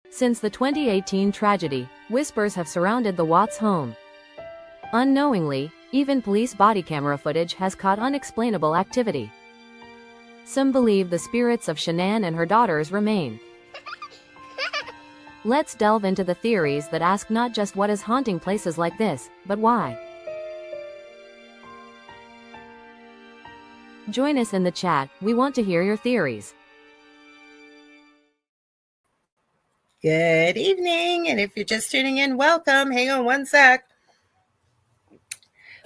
Since the 2018 tragedy, whispers have surrounded the Watts home. Unknowingly, even police body camera footage has caught unexplainable activity. Some believe the spirits of Shannan and her daughters remain. Let's delve into the theories that ask not just what is haunting places like this, but why. Join us in the chat, we want to hear your theories. Good evening, and if you're just tuning in, welcome. Hang on one sec.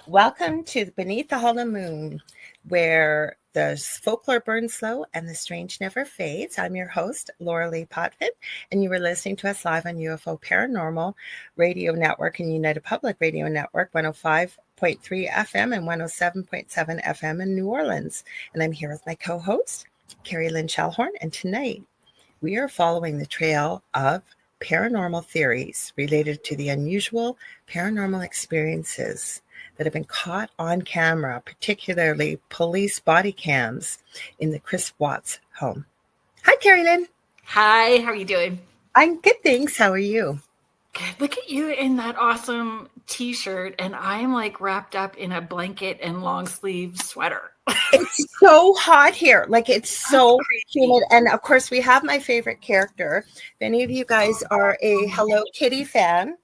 Welcome to Beneath the Hollow Moon, where the folklore burns slow and the strange never fades. I'm your host, Lorilei Potvin, and you are listening to us live on UFO Paranormal Radio Network and United Public Radio Network, 105.3 FM and 107.7 FM in New Orleans. And I'm here with my co-host, Kerrilynn Shellhorn, and tonight we are following the trail of paranormal theories related to the unusual paranormal experiences that have been caught on camera, particularly police body cams in the Chris Watts home. Hi, Kerrilynn. Hi, how are you doing? I'm good, thanks. How are you? Good. Look at you in that awesome t-shirt, and I'm like wrapped up in a blanket and long sleeve sweater. It's so hot here. Like, it's so humid. And of course, we have my favorite character. If any of you guys are a Hello Kitty fan,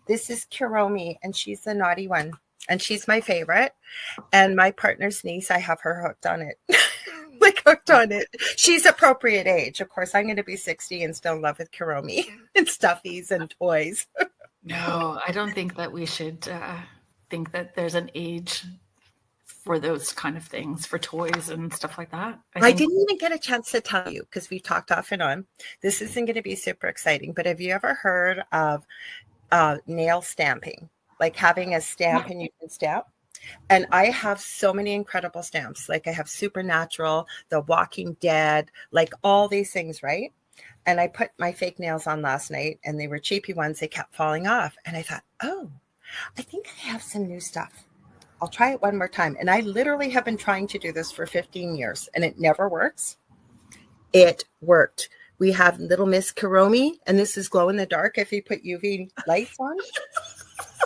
this is Kiromi, and she's the naughty one. And she's my favorite. And my partner's niece, I have her hooked on it. Like, hooked on it. She's appropriate age. Of course, I'm going to be 60 and still in love with Kiromi and stuffies and toys. No, I don't think that we should think that there's an age for those kind of things, for toys and stuff like that. I didn't even get a chance to tell you because we've talked off and on. This isn't going to be super exciting, but have you ever heard of nail stamping? Like having a stamp and you can stamp? And I have so many incredible stamps. Like I have Supernatural, The Walking Dead, like all these things, right? And I put my fake nails on last night and they were cheapy ones. They kept falling off. And I thought, oh, I think I have some new stuff. I'll try it one more time. And I literally have been trying to do this for 15 years and it never works. It worked. We have little Miss Kiromi, and this is glow in the dark if you put UV lights on.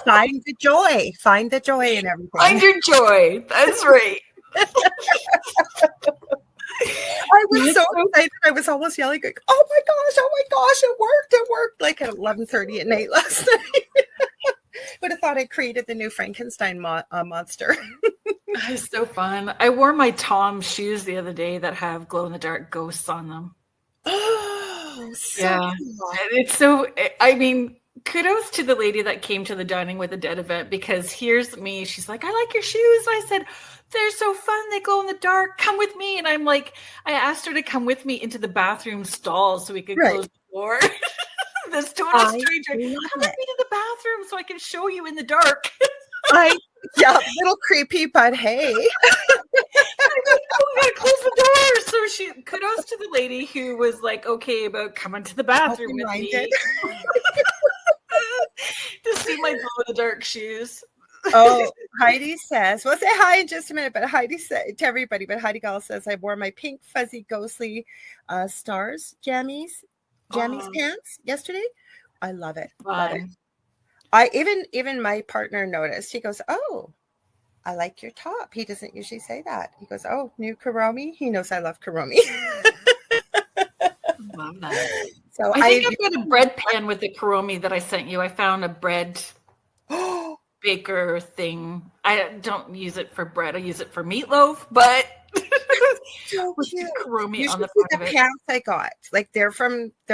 Find the joy. Find the joy in everything. Find your joy. That's right. I was so excited. I was almost yelling, like, oh my gosh, it worked. Like at 11:30 at night last night. Would have thought I created the new Frankenstein monster. It's so fun. I wore my Tom shoes the other day that have glow-in-the-dark ghosts on them. Oh, so yeah. cool. It's so, I mean, kudos to the lady that came to the Dining with the Dead event, because here's me. She's like, I like your shoes. I said, they're so fun. They glow in the dark. Come with me. And I'm like, I asked her to come with me into the bathroom stall so we could close the door. This total stranger. Come with me to the bathroom so I can show you in the dark. Yeah, little creepy, but hey. We gotta close the door. So kudos to the lady who was like, okay about coming to the bathroom with me. To see my glow-in-the-dark shoes. Oh, Heidi says, we'll say hi in just a minute, but Heidi said to everybody, but Heidi Gall says, I wore my pink, fuzzy, ghostly stars jammies pants yesterday. I love it. Love it. I even my partner noticed. He goes, oh, I like your top. He doesn't usually say that. He goes, oh, new Kiromi. He knows I love Kiromi. Love that. So I think I've got a bread pan with the Kiromi that I sent you. I found a bread baker thing. I don't use it for bread. I use it for meatloaf, but so with the Kiromi you on the see front of it. pants I got. Like they're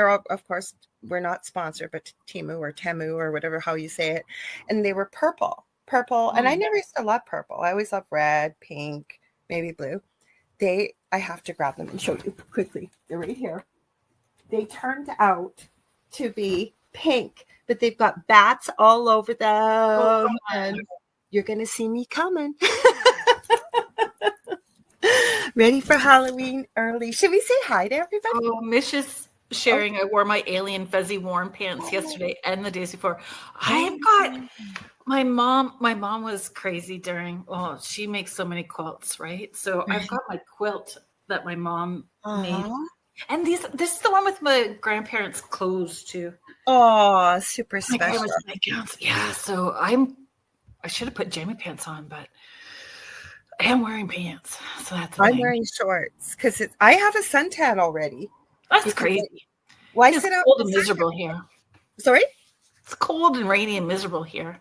all, of course, we're not sponsored, but Temu or whatever how you say it. And they were purple. And I never used to love purple. I always loved red, pink, maybe blue. I have to grab them and show you quickly. They're right here. They turned out to be pink, but they've got bats all over them. And you're going to see me coming. Ready for Halloween early. Should we say hi to everybody? Oh, Mish's sharing. I wore my alien fuzzy warm pants yesterday and the days before. I've got my mom was crazy during, she makes so many quilts, right? So I've got my quilt that my mom made And this is the one with my grandparents' clothes too. Oh, super My special. grandma's nightgowns. Yeah, so I should have put jammy pants on, but I am wearing pants, so that's the I'm thing. wearing shorts because I have a suntan already. That's crazy. Why It's sit out? cold and miserable here. Sorry? It's cold and rainy and miserable here.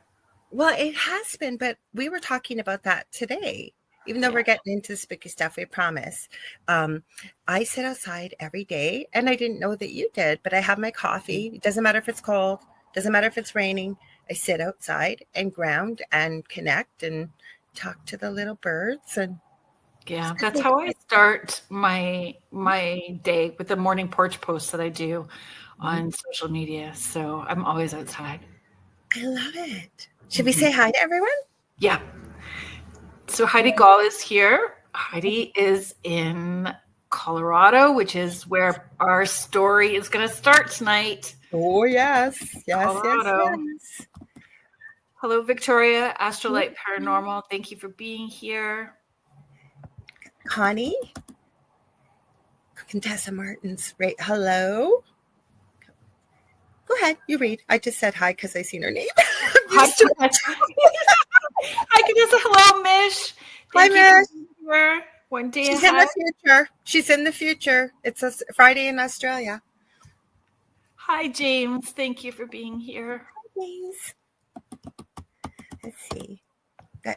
Well, it has been, but we were talking about that today. Even though we're getting into spooky stuff, we promise. I sit outside every day, and I didn't know that you did, but I have my coffee. It doesn't matter if it's cold. Doesn't matter if it's raining. I sit outside and ground and connect and talk to the little birds. And yeah, that's how I start my day, with the morning porch posts that I do on social media. So I'm always outside. I love it. Should we say hi to everyone? Yeah. So Heidi Gall is here. Heidi is in Colorado, which is where our story is going to start tonight. Oh, yes. Colorado. Yes. Hello, Victoria, Astrolight Paranormal. Thank you for being here. Connie. Contessa Martins. Right. Hello. Go ahead. You read. I just said hi because I seen her name. Hi, Contessa. Hi, Contessa. Hello, Mish. Hi, Mish. One day She's in the future. She's in the future. It's a Friday in Australia. Hi, James. Thank you for being here. Hi, James. Let's see. Got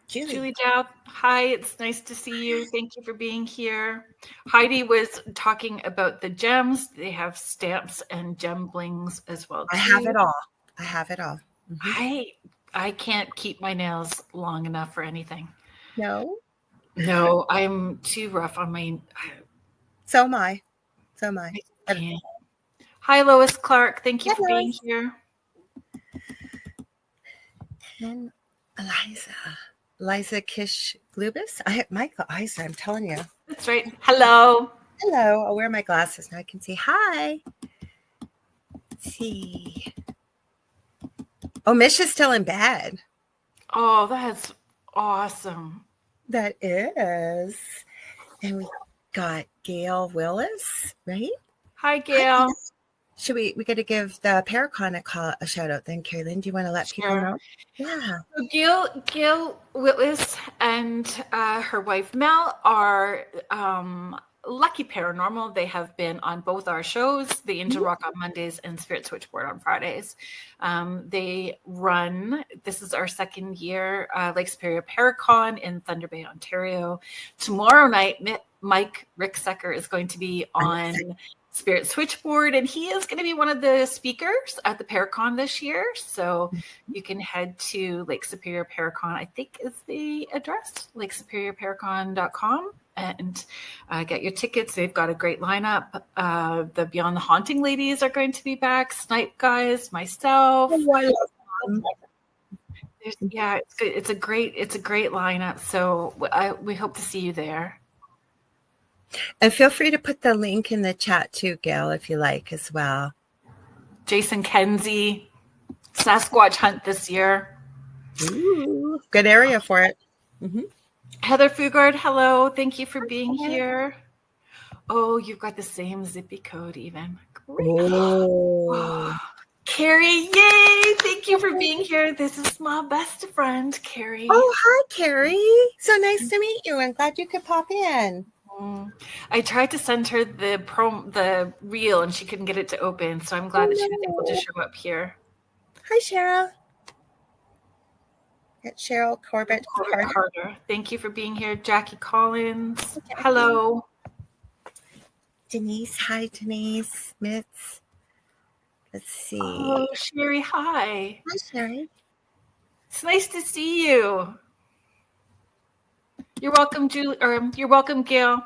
Julie Dow. Hi, it's nice to see you. Thank you for being here. Heidi was talking about the gems. They have stamps and gem blings as well, too. I have it all. Mm-hmm. I can't keep my nails long enough for anything. No, I'm too rough on my. So am I. Hi, Lois Clark. Thank you for being here. And Eliza Kish Glubis. My eyes, I'm telling you. That's right. Hello. I'll wear my glasses now. I can see. Hi. Let's see. Oh, Mish is still in bed. Oh, that's awesome. That is. And we got Gail Willis, right? Hi, Gail. Should we got to give the Paracon a shout out then, Kerrilynn? Do you want to let people know? Yeah. So Gail Willis and her wife Mel are Lucky Paranormal. They have been on both our shows, The Angel Rock on Mondays and Spirit Switchboard on Fridays. They run, this is our second year, Lake Superior Paracon in Thunder Bay, Ontario. Tomorrow night, Mike Ricksecker is going to be on Spirit Switchboard, and he is going to be one of the speakers at the Paracon this year. So you can head to Lake Superior Paracon, I think is the address, lakesuperiorparacon.com, and get your tickets. They've got a great lineup. The Beyond the Haunting ladies are going to be back. Snipe guys, myself. Oh, I love them. Yeah, it's good. It's a great lineup. So we hope to see you there. And feel free to put the link in the chat too, Gail, if you like as well. Jason Kenzie, Sasquatch hunt this year. Ooh, good area for it. Mm-hmm. Heather Fugard, hello. Thank you for being here. Oh, you've got the same zippy code even. Great. Oh. Carrie, yay. Thank you for being here. This is my best friend, Carrie. Oh, hi, Carrie. So nice to meet you. I'm glad you could pop in. I tried to send her the reel and she couldn't get it to open, so I'm glad that she was able to show up here. Hi, Cheryl. It's Cheryl Corbett Carter. Thank you for being here. Jackie Collins. Hello. Denise. Hi, Denise. Mitz. Let's see. Oh, Sherry. Hi. Hi, Sherry. It's nice to see you. You're welcome, Julie. Or you're welcome, Gail.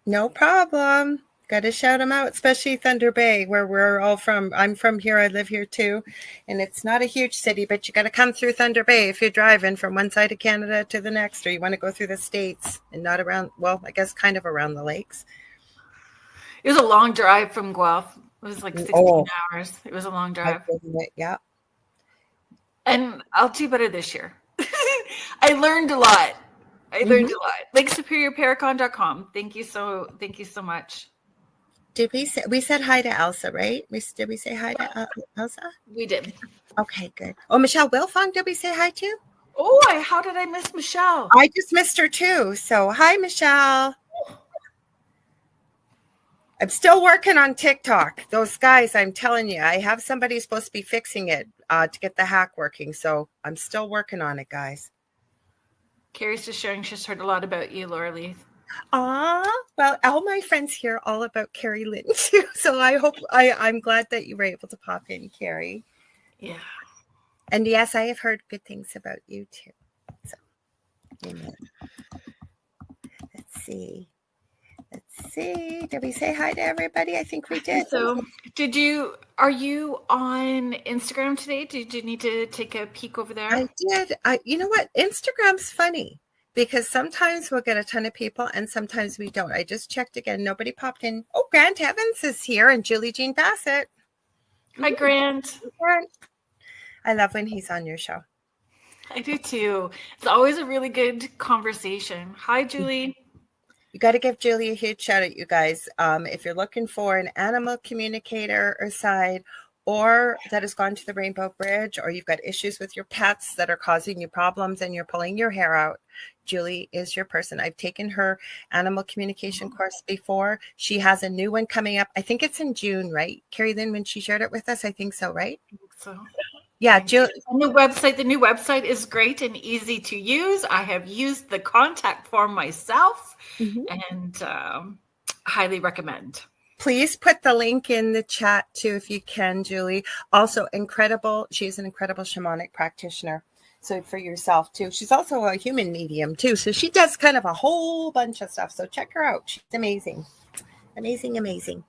No problem. Got to shout them out, especially Thunder Bay, where we're all from. I'm from here. I live here too, and it's not a huge city, but you got to come through Thunder Bay if you're driving from one side of Canada to the next, or you want to go through the States and not around. Well, I guess kind of around the lakes. It was a long drive from Guelph. It was like 16 hours. It was a long drive. Yeah. And I'll do better this year. I learned a lot. I learned a lot. LakeSuperiorParacon.com. Thank you so much. Did we said hi to Elsa, right? Did we say hi to Elsa? We did. Okay, good. Oh, Michelle Wilfong, did we say hi to? Oh, how did I miss Michelle? I just missed her too. So hi, Michelle. I'm still working on TikTok. Those guys, I'm telling you, I have somebody supposed to be fixing it to get the hack working. So I'm still working on it, guys. Carrie's just sharing she's heard a lot about you, Lorilei. Well, all my friends hear all about Kerrilynn too. So I hope I'm glad that you were able to pop in, Carrie. Yeah. And yes, I have heard good things about you too. So, amen. Let's see. Did we say hi to everybody? I think we did. So are you on Instagram today? Did you need to take a peek over there? I did. You know what? Instagram's funny because sometimes we'll get a ton of people and sometimes we don't. I just checked again. Nobody popped in. Oh, Grant Evans is here and Julie Jean Bassett. Hi, Grant. I love when he's on your show. I do too. It's always a really good conversation. Hi, Julie. You got to give Julie a huge shout out, you guys. If you're looking for an animal communicator or side, or that has gone to the Rainbow Bridge, or you've got issues with your pets that are causing you problems and you're pulling your hair out, Julie is your person. I've taken her animal communication course before. She has a new one coming up. I think it's in June, right? Kerrilynn, when she shared it with us, I think so, right? I think so. Yeah, Julie. The new website is great and easy to use. I have used the contact form myself and highly recommend. Please put the link in the chat too, if you can, Julie. Also incredible. She's an incredible shamanic practitioner. So for yourself too. She's also a human medium too. So she does kind of a whole bunch of stuff. So check her out. She's amazing. Amazing, amazing.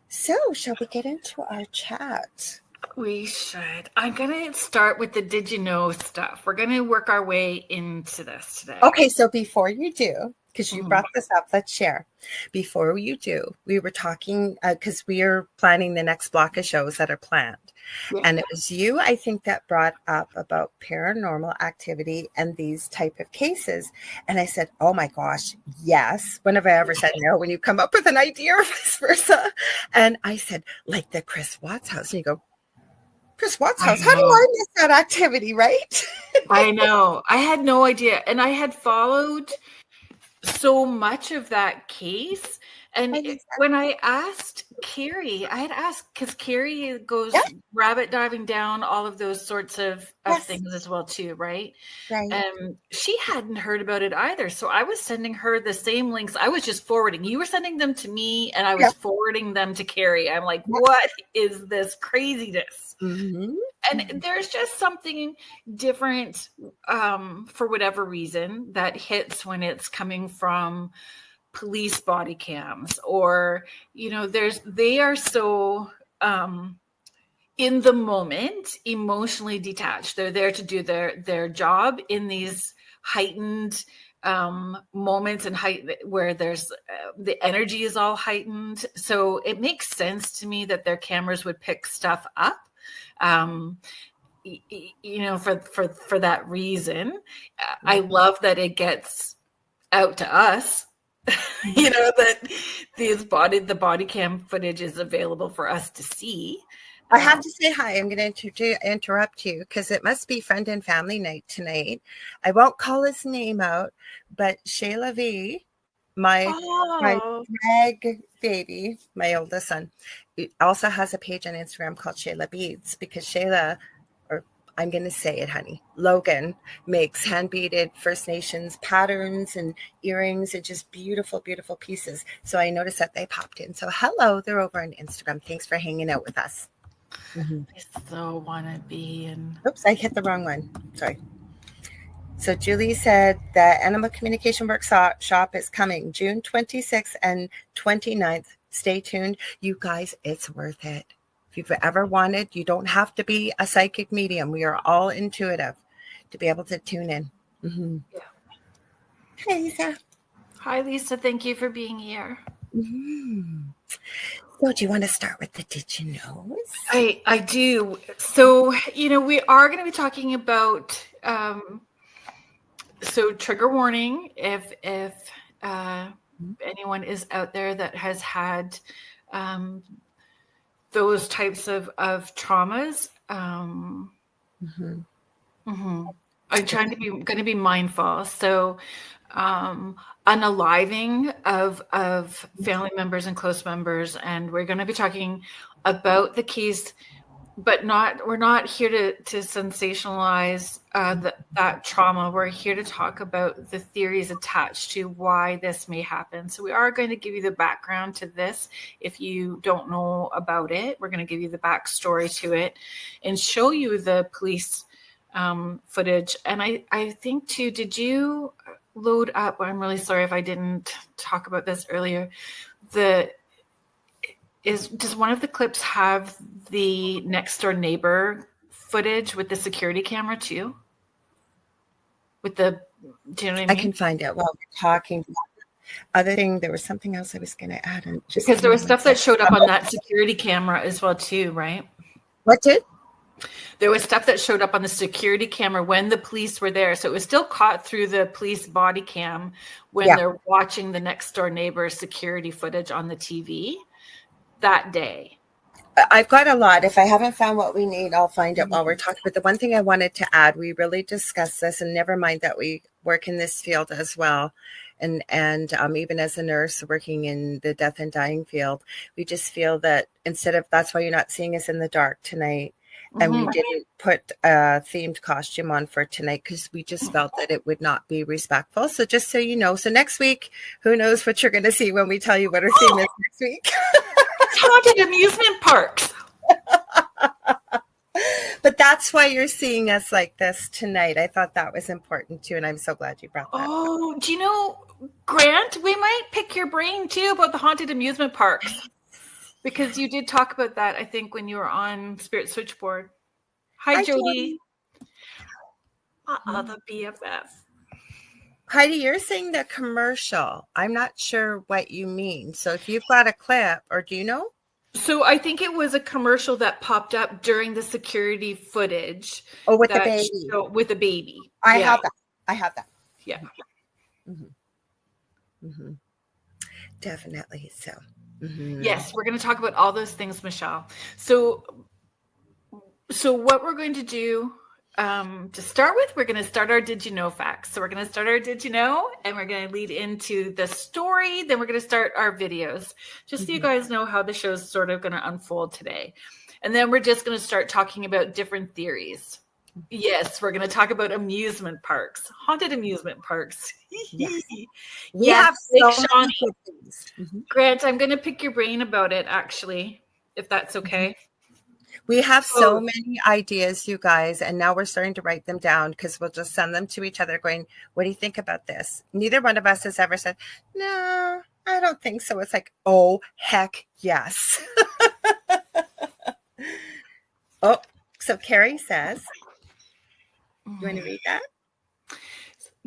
So shall we get into our chat? We should. I'm going to start with the did you know stuff. We're going to work our way into this today. Okay, so before you do, because you brought this up, let's share. Before you do, we were talking, because we are planning the next block of shows that are planned. Yeah. And it was you, I think, that brought up about paranormal activity and these type of cases. And I said, oh my gosh, yes. When have I ever said no? When you come up with an idea or vice versa. And I said, like the Chris Watts house. And you go, Chris Watts house. How do I miss that activity, right? I know. I had no idea. And I had followed so much of that case. And when I asked Carrie, I had asked, because Carrie goes rabbit diving down all of those sorts of things as well too, right? Right. She hadn't heard about it either. So I was sending her the same links. I was just forwarding. You were sending them to me and I was forwarding them to Carrie. I'm like, what is this craziness? And there's just something different for whatever reason that hits when it's coming from police body cams, or they are so in the moment, emotionally detached. They're there to do their job in these heightened moments and where there's the energy is all heightened. So it makes sense to me that their cameras would pick stuff up. For that reason. I love that it gets out to us. That the body cam footage is available for us to see. I have to say hi. I'm going to interrupt you because it must be friend and family night tonight. I won't call his name out, but Shayla V, my drag baby, my oldest son, also has a page on Instagram called Shayla Beads, because Shayla, or I'm going to say it, honey, Logan, makes hand-beaded First Nations patterns and earrings and just beautiful, beautiful pieces. So I noticed that they popped in. So hello, they're over on Instagram. Thanks for hanging out with us. I so want to be in. Oops, I hit the wrong one. Sorry. So Julie said the Animal Communication Workshop is coming June 26th and 29th. Stay tuned. You guys, it's worth it. If you've ever wanted, you don't have to be a psychic medium. We are all intuitive to be able to tune in. Yeah. Hey, Lisa. Hi, Lisa. Thank you for being here. So do you want to start with the did you know? I do. So, we are going to be talking about So trigger warning, if anyone is out there that has had those types of traumas, I'm trying to going to be mindful. So unaliving of family members and close members, and we're going to be talking about the case, but we're not here to sensationalize that trauma. We're here to talk about the theories attached to why this may happen. So we are going to give you the background to this. If you don't know about it, we're going to give you the backstory to it and show you the police footage. And I think too, did you load up? I'm really sorry if I didn't talk about this earlier. Does one of the clips have the next door neighbor footage with the security camera too? Do you know what I mean? I can find it while we're talking. Other thing, there was something else I was going to add. Because there was stuff that showed up on that security camera as well too, right? What did? There was stuff that showed up on the security camera when the police were there. So it was still caught through the police body cam when they're watching the next door neighbor security footage on the TV that day. I've got a lot. If I haven't found what we need, I'll find it while we're talking. But the one thing I wanted to add, we really discussed this, and never mind that we work in this field as well. And even as a nurse working in the death and dying field, we just feel that that's why you're not seeing us in the dark tonight. And we didn't put a themed costume on for tonight because we just felt that it would not be respectful. So just so you know, so next week, who knows what you're going to see when we tell you what our theme is next week. It's haunted amusement parks. But that's why you're seeing us like this tonight. I thought that was important too, and I'm so glad you brought that up. Do you know, Grant, we might pick your brain too about the haunted amusement parks. Because you did talk about that, I think, when you were on Spirit Switchboard. Hi, Jody. The BFF. Heidi, you're saying the commercial. I'm not sure what you mean. So if you've got a clip, or do you know? So I think it was a commercial that popped up during the security footage. Oh, with the baby. With a baby. I have that. Yeah. Definitely so. Yes, we're going to talk about all those things, Michelle. So what we're going to do to start with, we're going to start our Did You Know facts. So we're going to start our Did You Know, and we're going to lead into the story. Then we're going to start our videos, just so you guys know how the show's sort of going to unfold today. And then we're just going to start talking about different theories. Yes, we're going to talk about amusement parks, haunted amusement parks. We have so many good things. Grant, I'm going to pick your brain about it, actually, if that's okay. We have so many ideas, you guys, and now we're starting to write them down because we'll just send them to each other going, what do you think about this? Neither one of us has ever said, no, I don't think so. It's like, oh, heck yes. So Carrie says, you want to read that?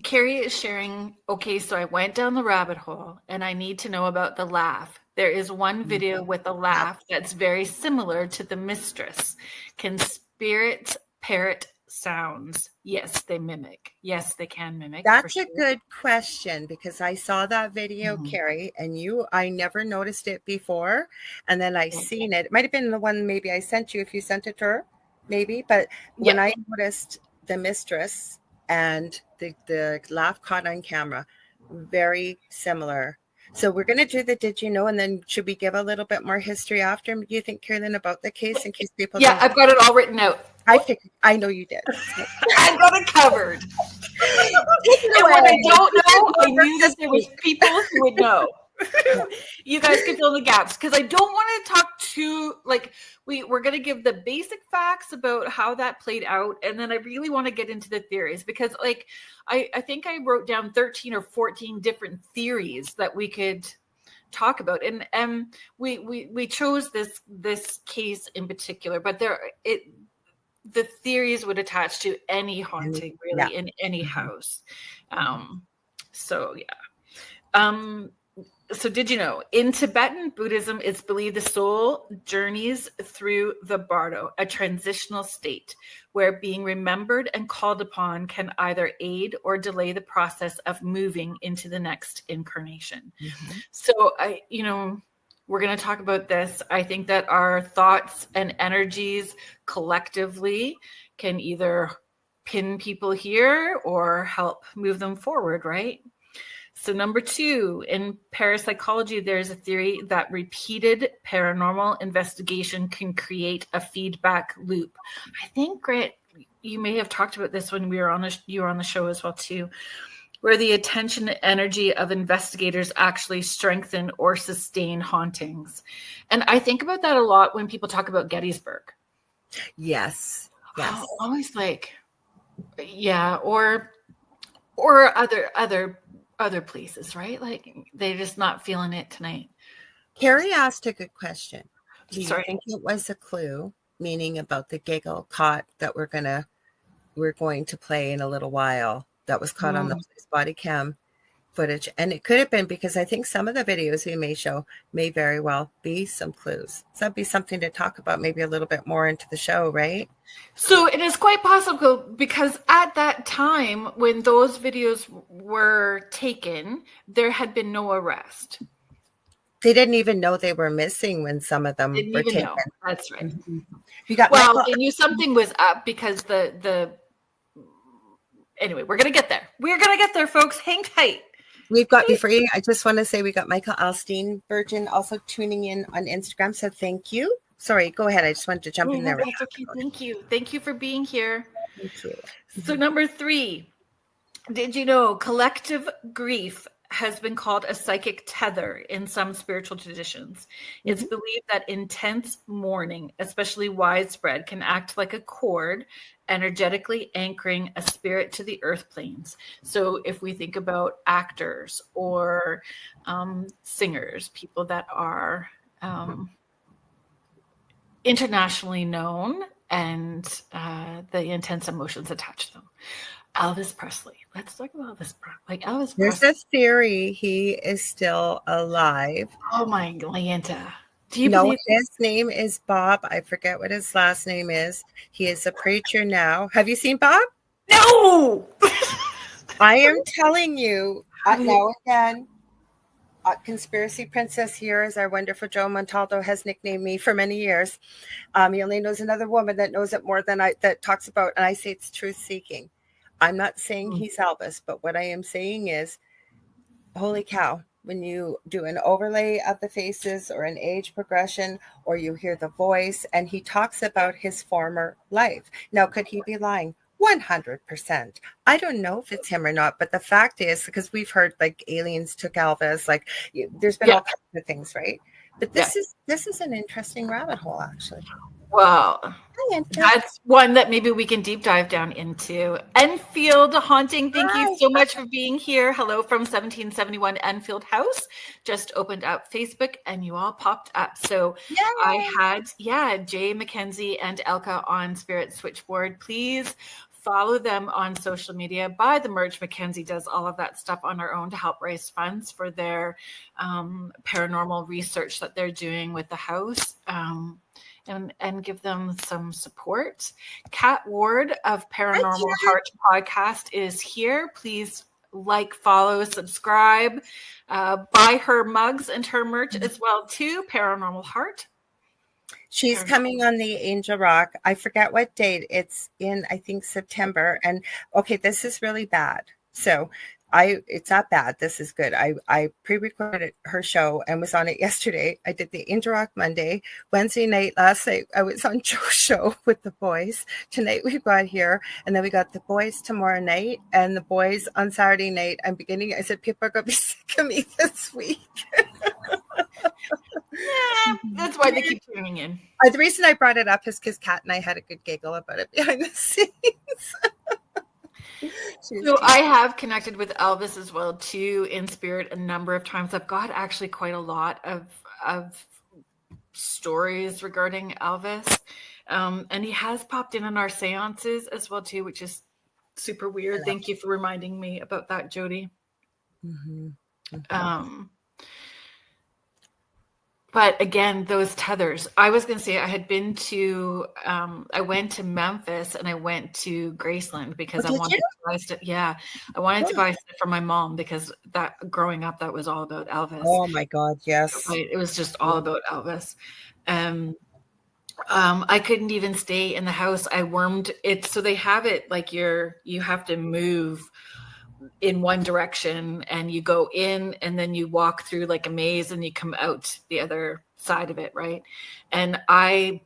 Carrie is sharing, okay, so I went down the rabbit hole and I need to know about the laugh. There is one video with a laugh that's very similar to the mistress. Can spirits parrot sounds? Yes, they mimic. Yes, they can mimic. That's a good question because I saw that video, Carrie, and I never noticed it before. And then I seen it. It might have been the one maybe I sent you if you sent it to her, maybe. But when I noticed the mistress and the laugh caught on camera, very similar. So we're going to do the Did You Know, and then should we give a little bit more history after? Do you think, Kerrilynn, about the case in case people don't I've got it all written out. I know you did. I've got it covered. And when I don't know, I knew that there was people who would know. You guys can fill in the gaps because I don't want to talk too we're going to give the basic facts about how that played out, and then I really want to get into the theories because I think I wrote down 13 or 14 different theories that we could talk about, and we chose this case in particular, but the theories would attach to any haunting really in any house. So did you know, in Tibetan Buddhism, it's believed the soul journeys through the bardo, a transitional state where being remembered and called upon can either aid or delay the process of moving into the next incarnation. Mm-hmm. So we're going to talk about this. I think that our thoughts and energies collectively can either pin people here or help move them forward, right? So number 2, in parapsychology, there's a theory that repeated paranormal investigation can create a feedback loop. I think, Grant, you may have talked about this when you were on the show as well too, where the attention and energy of investigators actually strengthen or sustain hauntings. And I think about that a lot when people talk about Gettysburg. Yes. Oh, always like, yeah, or other places, right? Like they're just not feeling it tonight. Carrie asked a good question. Do you think it was a clue, meaning about the giggle caught that we're going to play in a little while, that was caught on the police body cam footage? And it could have been, because I think some of the videos we may show may very well be some clues. So that'd be something to talk about maybe a little bit more into the show, right? So it is quite possible, because at that time when those videos were taken, there had been no arrest. They didn't even know they were missing when some of them were taken. Know. That's right. Mm-hmm. They knew something was up, because anyway, we're going to get there. We're going to get there, folks. Hang tight. We've got, before you, I just want to say we got Michael Alstein Virgin also tuning in on Instagram. So thank you. Sorry, go ahead. I just wanted to jump in there. That's okay. Thank you. Thank you for being here. Thank you. So number 3, did you know collective grief has been called a psychic tether in some spiritual traditions? It's believed that intense mourning, especially widespread, can act like a cord, energetically anchoring a spirit to the earth planes. So if we think about actors or singers, people that are internationally known, and the intense emotions attached to them. Elvis Presley. Let's talk about Elvis Presley. There's a theory he is still alive. Oh my Lanta. Do you know his name is Bob? I forget what his last name is. He is a preacher now. Have you seen Bob? No. I am telling you, now again, Conspiracy Princess here, as our wonderful Joe Montaldo has nicknamed me for many years. He only knows another woman that knows it more than that talks about, and I say it's truth seeking. I'm not saying he's Elvis, but what I am saying is, holy cow, when you do an overlay of the faces or an age progression, or you hear the voice, and he talks about his former life. Now, could he be lying? 100%. I don't know if it's him or not, but the fact is, because we've heard like aliens took Elvis, like there's been all kinds of things, right? But this is an interesting rabbit hole, actually. Well, that's one that maybe we can deep dive down into. Enfield Haunting, thank you so much for being here. Hello from 1771 Enfield House. Just opened up Facebook and you all popped up. So I had, Jay Mackenzie and Elka on Spirit Switchboard. Please follow them on social media. Buy the merch. Mackenzie does all of that stuff on her own to help raise funds for their paranormal research that they're doing with the house. And give them some support. Kat Ward of Paranormal Heart Podcast is here. Please like, follow, subscribe, buy her mugs and her merch as well too. Paranormal Heart. She's coming on the Angel Rock. I forget what date. It's in, I think, September. And okay, this is really bad. So it's not bad. This is good. I pre-recorded her show and was on it yesterday. I did the Angel Rock Monday. Wednesday night, last night, I was on Joe's show with the boys. Tonight we got here, and then we got the boys tomorrow night and the boys on Saturday night. I said, people are going to be sick of me this week. That's why they keep tuning in. The reason I brought it up is because Kat and I had a good giggle about it behind the scenes. So I have connected with Elvis as well too in spirit a number of times. I've got actually quite a lot of stories regarding Elvis, and he has popped in on our seances as well too, which is super weird. Thank you for reminding me about that, Jody. But again, those tethers, I was going to say I had been to, I went to Memphis and I went to Graceland because I wanted to buy stuff. Yeah. I wanted to buy stuff for my mom because that growing up, that was all about Elvis. Oh my God. Yes. Right? It was just all about Elvis. I couldn't even stay in the house. I wormed it. So they have it like you have to move in one direction and you go in and then you walk through like a maze and you come out the other side of it. Right. And I,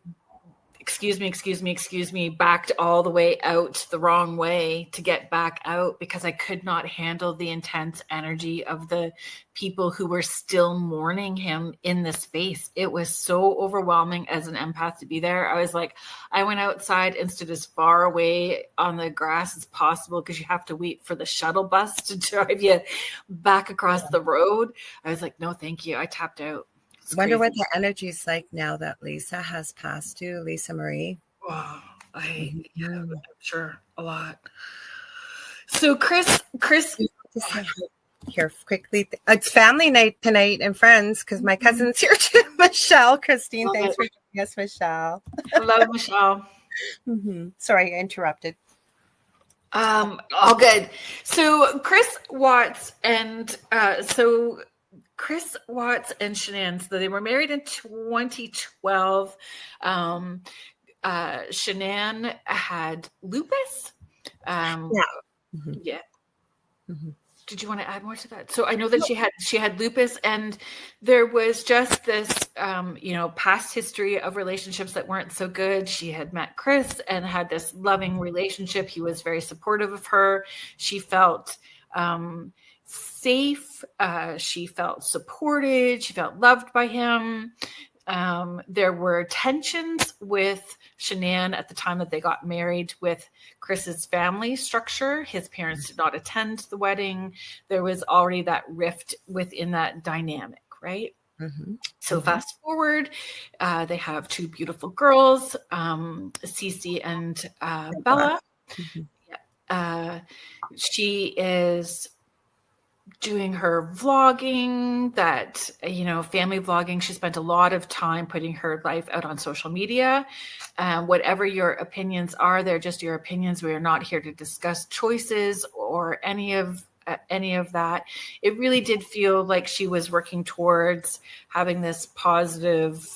excuse me, backed all the way out the wrong way to get back out because I could not handle the intense energy of the people who were still mourning him in the space. It was so overwhelming as an empath to be there. I was like, I went outside and stood as far away on the grass as possible because you have to wait for the shuttle bus to drive you back across the road. I was like, no, thank you. I tapped out. Wonder what the energy is like now that Lisa has passed too, Lisa Marie. Wow, I'm sure a lot. So Chris, here quickly. It's family night tonight and friends because my cousin's here too. Michelle, Christine, thanks for joining us, Michelle. Hello, Michelle. Sorry, I interrupted. All good. So Chris Watts and Shannan, so they were married in 2012. Shannan had lupus. Yeah. Did you want to add more to that? So I know that she had lupus, and there was just this, past history of relationships that weren't so good. She had met Chris and had this loving relationship. He was very supportive of her. She felt safe. She felt supported. She felt loved by him. There were tensions with Shannan at the time that they got married with Chris's family structure. His parents did not attend the wedding. There was already that rift within that dynamic, right? So fast forward, they have two beautiful girls, CeCe and Bella. She is doing her vlogging, family vlogging. She spent a lot of time putting her life out on social media. Whatever your opinions are, they're just your opinions. We are not here to discuss choices or any of that. It really did feel like she was working towards having this positive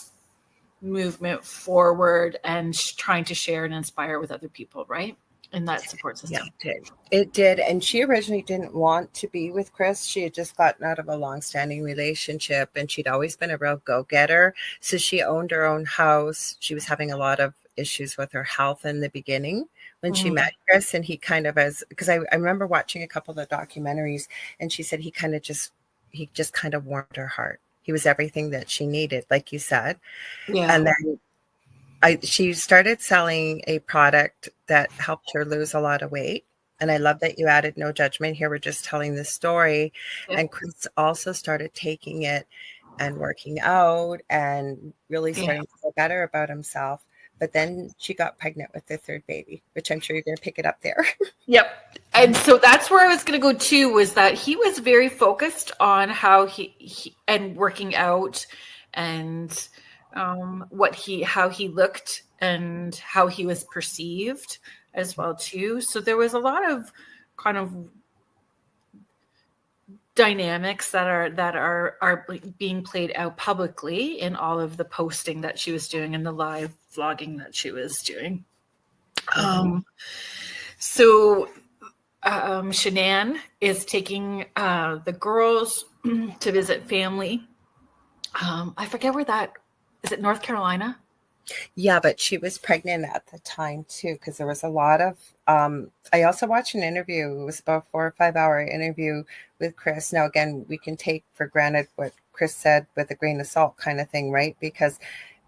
movement forward and trying to share and inspire with other people, right? In that support system. Yeah, it did. And she originally didn't want to be with Chris. She had just gotten out of a long-standing relationship and she'd always been a real go-getter. So she owned her own house. She was having a lot of issues with her health in the beginning when she met Chris. And he kind of, because I remember watching a couple of the documentaries, and she said he just kind of warmed her heart. He was everything that she needed, like you said. Yeah. And then she started selling a product that helped her lose a lot of weight. And I love that you added no judgment here. We're just telling the story. Yeah. And Chris also started taking it and working out and really starting to feel better about himself. But then she got pregnant with their third baby, which I'm sure you're going to pick it up there. Yep. And so that's where I was going to go too, was that he was very focused on how he and working out and how he looked and how he was perceived as well too. So there was a lot of kind of dynamics that are being played out publicly in all of the posting that she was doing and the live vlogging that she was doing. Shannan is taking the girls to visit family. I forget where that is. It North Carolina? Yeah, but she was pregnant at the time too, because there was a lot of I also watched an interview. It was about 4 or 5 hour interview with Chris. Now again, we can take for granted what Chris said with a grain of salt kind of thing, right?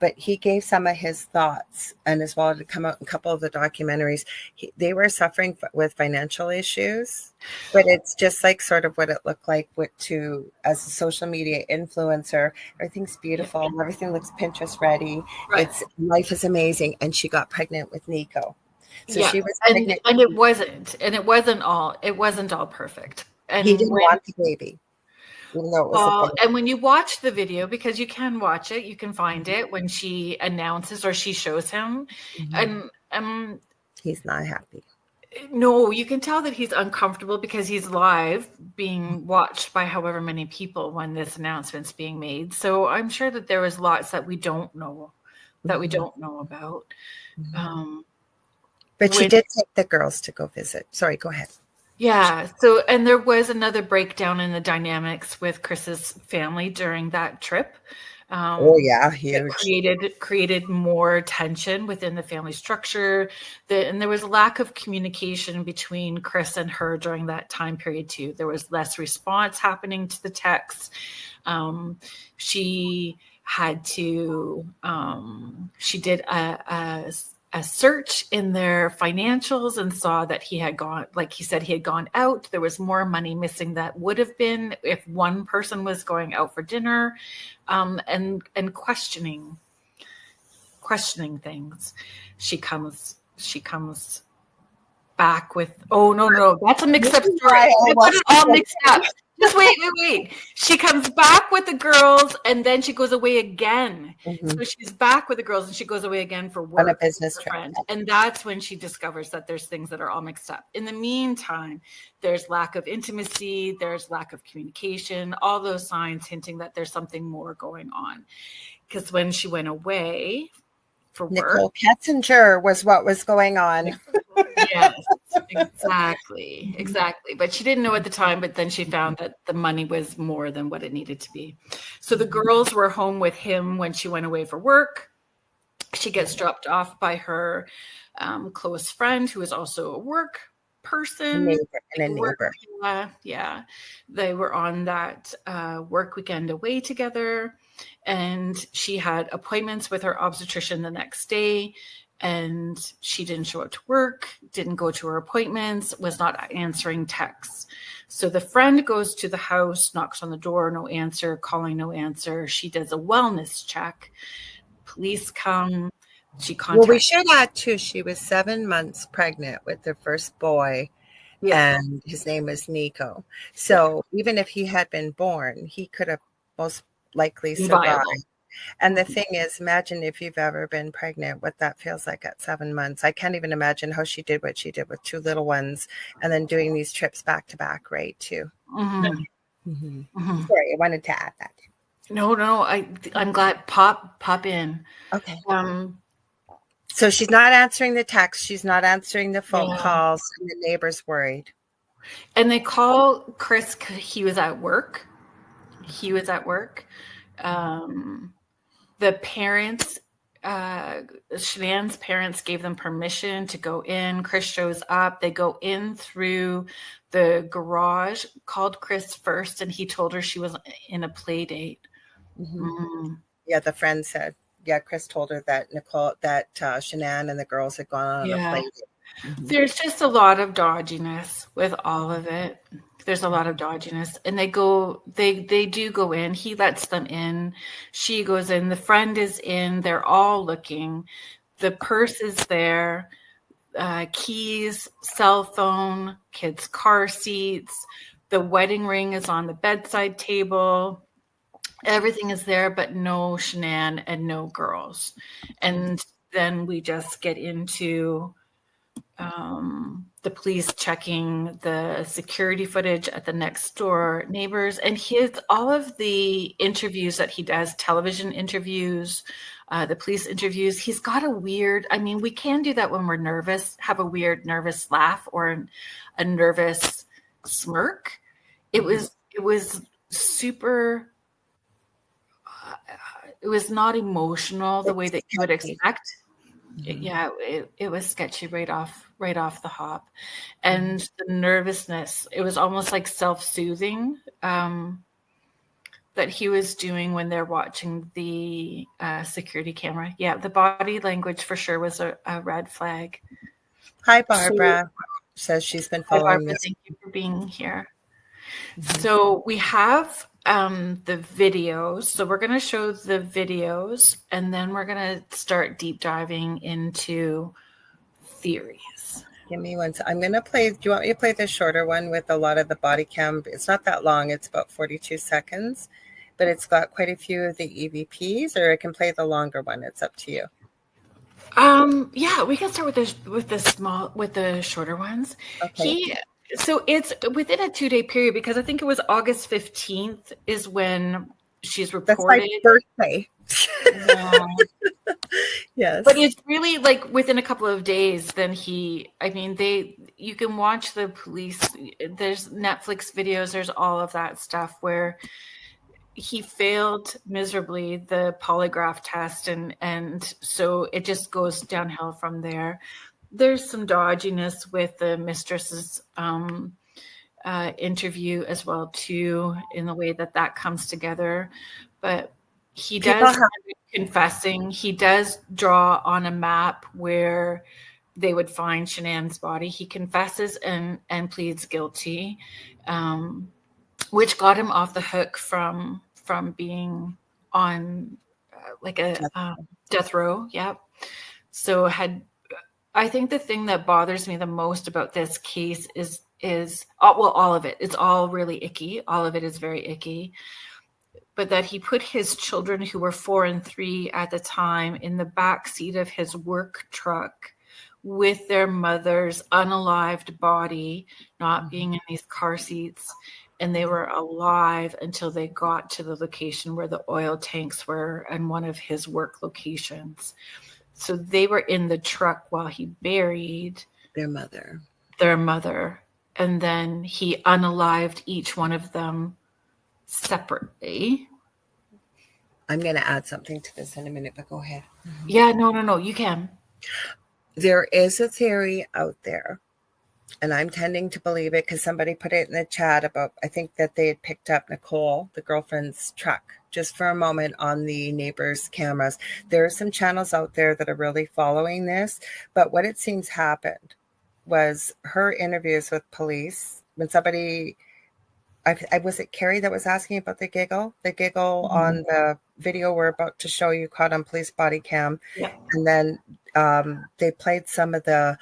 But he gave some of his thoughts, and as well to come out in a couple of the documentaries, they were suffering with financial issues, but it's just like sort of what it looked like as a social media influencer. Everything's beautiful. Yeah. Everything looks Pinterest ready. Right. Life is amazing. And she got pregnant with Nico. So she was pregnant. And it wasn't all perfect. And he didn't want the baby. Even though it was And when you watch the video, because you can watch it, you can find it when she announces or she shows him, and he's not happy. no, you can tell that he's uncomfortable because he's live being watched by however many people when this announcement's being made. So I'm sure that there was lots that we don't know about. But she did take the girls to go visit. Sorry, go ahead. Yeah. So, and there was another breakdown in the dynamics with Chris's family during that trip. Huge. It created more tension within the family structure. And there was a lack of communication between Chris and her during that time period too. There was less response happening to the texts. She had to, she did a search in their financials and saw that he had gone, like he said, he had gone out. There was more money missing that would have been if one person was going out for dinner, and questioning things. She comes back with, oh no, that's a mixed up story. I put it all mixed up. Just wait. She comes back with the girls and then she goes away again. So she's back with the girls and she goes away again for work. On a business trip. And that's when she discovers that there's things that are all mixed up. In the meantime, there's lack of intimacy, there's lack of communication, all those signs hinting that there's something more going on. Because when she went away for work. Nicole Ketzinger was what was going on. Yes, exactly. But she didn't know at the time, but then she found that the money was more than what it needed to be. So the girls were home with him when she went away for work. She gets dropped off by her close friend, who is also a work person. A neighbor. Yeah. They were on that work weekend away together. And she had appointments with her obstetrician the next day. And she didn't show up to work, didn't go to her appointments, was not answering texts. So the friend goes to the house, knocks on the door, no answer, calling, no answer. She does a wellness check. Police come. She contacts. Well, we should add too, she was 7 months pregnant with their first boy, and his name was Nico. So even if he had been born, he could have most likely survived. And the thing is, imagine if you've ever been pregnant, what that feels like at 7 months. I can't even imagine how she did what she did with 2 little ones and then doing these trips back to back, right, too. Sorry, I wanted to add that. No, I'm glad. Pop in. Okay. So she's not answering the text. She's not answering the phone calls. And the neighbor's worried. And they call Chris. He was at work. The parents, Shannan's parents gave them permission to go in. Chris shows up. They go in through the garage, called Chris first, and he told her she was in a play date. Yeah, the friend said, Chris told her that Shannan and the girls had gone on a play date. There's just a lot of dodginess with all of it. There's a lot of dodginess, and they do go in. He lets them in. She goes in. The friend is in. They're all looking. The purse is there. Keys, cell phone, kids' car seats. The wedding ring is on the bedside table. Everything is there, but no Shannan and no girls. And then we just get into the police checking the security footage at the next door neighbors, and all of the interviews that he does, television interviews, the police interviews, he's got a weird, we can do that when we're nervous, have a weird nervous laugh or a nervous smirk. It was super, it was not emotional the way that you would expect. It was sketchy right off the hop. And the nervousness, it was almost like self-soothing that he was doing when they're watching the security camera. The body language for sure was a red flag. Hi, Barbara. Says she's been following this. Thank you for being here. So we have the videos. So we're going to show the videos, and then we're going to start deep diving into theories. Give me one. I'm going to play. Do you want me to play the shorter one with a lot of the body cam? It's not that long. It's about 42 seconds, but it's got quite a few of the EVPs, or I can play the longer one. It's up to you. Yeah, we can start with the shorter ones. Okay. So it's within a 2-day period, because I think it was August 15th is when she's reported. That's my birthday. Yeah. Yes. But it's really like within a couple of days, then you can watch the police. There's Netflix videos. There's all of that stuff where he failed miserably the polygraph test. And so it just goes downhill from there. There's some dodginess with the mistress's interview as well, too, in the way that comes together. But he does confessing. He does draw on a map where they would find Shannan's body. He confesses and pleads guilty, which got him off the hook from being on like a death row. Yep. So I think the thing that bothers me the most about this case is all of it. It's all really icky. All of it is very icky. But that he put his children, who were 4 and 3 at the time, in the back seat of his work truck with their mother's unalived body, not being in these car seats. And they were alive until they got to the location where the oil tanks were and one of his work locations. So they were in the truck while he buried their mother. And then he unalived each one of them separately. I'm going to add something to this in a minute, but go ahead. Yeah, no, you can. There is a theory out there, and I'm tending to believe it because somebody put it in the chat about, I think that they had picked up Nicole, the girlfriend's truck, just for a moment on the neighbors' cameras. There are some channels out there that are really following this, but what it seems happened was her interviews with police. When somebody, was it Carrie that was asking about the giggle on the video we're about to show you, caught on police body cam. Yeah. And then they played some of the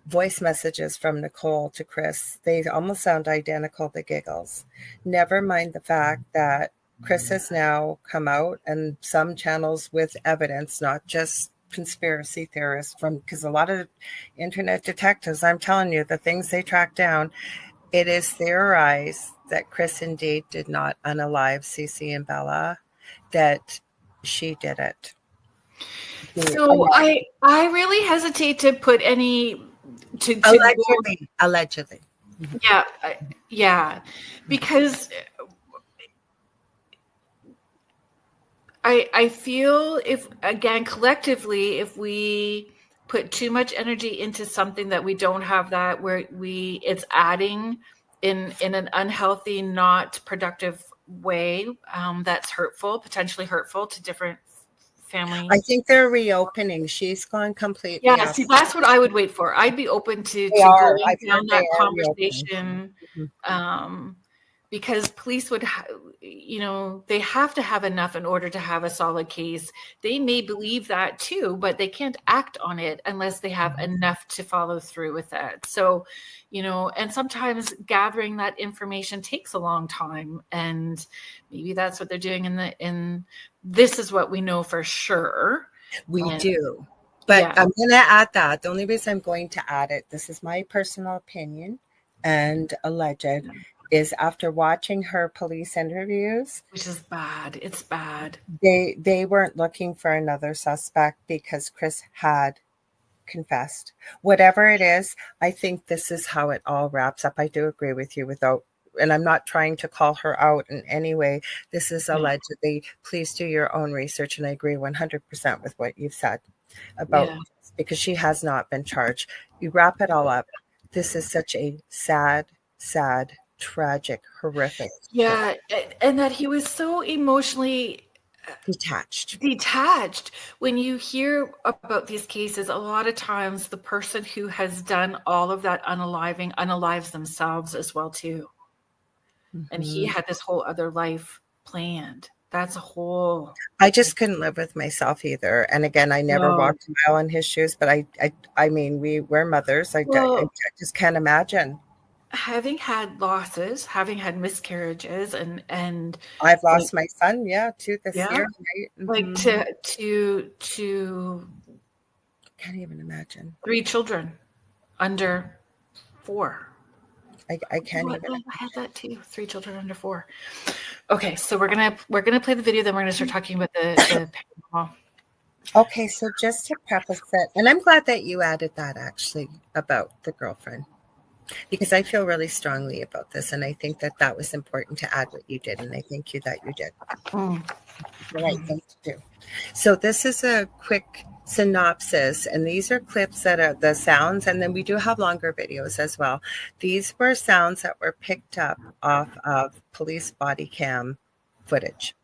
voice messages from Nicole to Chris. They almost sound identical, the giggles. Never mind the fact that Chris has now come out, and some channels with evidence, not just conspiracy theorists, because a lot of internet detectives, I'm telling you, the things they track down, it is theorized that Chris indeed did not unalive CeCe and Bella, that she did it. So I really hesitate to put any to allegedly. Yeah, because I feel collectively, if we put too much energy into something that we don't have, that where it's adding in an unhealthy, not productive way, that's potentially hurtful to different family. I think they're reopening. She's gone completely. Yeah, see, that's what I would wait for. I'd be open to going down that conversation, because police would, they have to have enough in order to have a solid case. They may believe that too, but they can't act on it unless they have enough to follow through with that. So, and sometimes gathering that information takes a long time, and maybe that's what they're doing in this is what we know for sure. We do. But yeah. I'm going to add that. The only reason I'm going to add it, this is my personal opinion and alleged, is after watching her police interviews. Which is bad. It's bad. They weren't looking for another suspect because Chris had confessed. Whatever it is, I think this is how it all wraps up. I do agree with you and I'm not trying to call her out in any way. This is allegedly. Please do your own research. And I agree 100% with what you've said about this, because she has not been charged. You wrap it all up. This is such a sad, tragic, horrific. Yeah. And that he was so emotionally detached. When you hear about these cases, a lot of times the person who has done all of that unaliving unalives themselves as well too. And he had this whole other life planned. That's a whole. I just couldn't live with myself either. And again, I never No. walked a mile in his shoes, but I mean, we're mothers. I just can't imagine. Having had losses, having had miscarriages, and I've like, lost my son, too, this yeah, year. Right? like Mhm. to Can't even imagine. 3 children under 4. I can't even. I had that too. 3 children under 4. Okay, so we're gonna play the video, then we're gonna start talking about the paranormal. Okay, so just to preface it, and I'm glad that you added that actually about the girlfriend, because I feel really strongly about this, and I think that that was important to add what you did, and I thank you that you did. The right thing to do. So this is a quick synopsis, and these are clips that are the sounds, and then we do have longer videos as well. These were sounds that were picked up off of police body cam footage.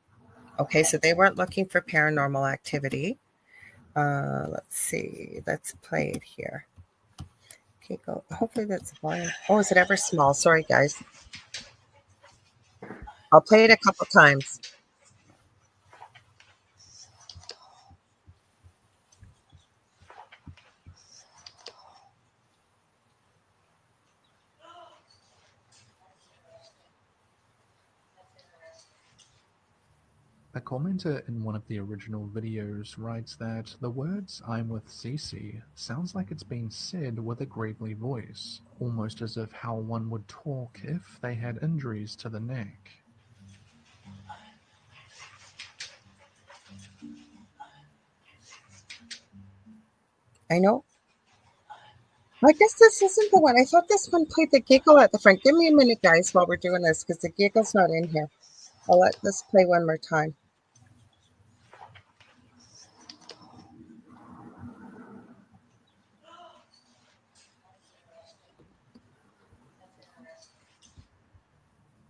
Okay, so they weren't looking for paranormal activity. Let's see. Let's play it here. Okay, go. Hopefully that's volume. Oh, is it ever small? Sorry, guys. I'll play it a couple times. A commenter in one of the original videos writes that the words "I'm with CeCe" sounds like it's been said with a gravelly voice, almost as if how one would talk if they had injuries to the neck. I know. I guess this isn't the one. I thought this one played the giggle at the front. Give me a minute, guys, while we're doing this, because the giggle's not in here. I'll let this play one more time.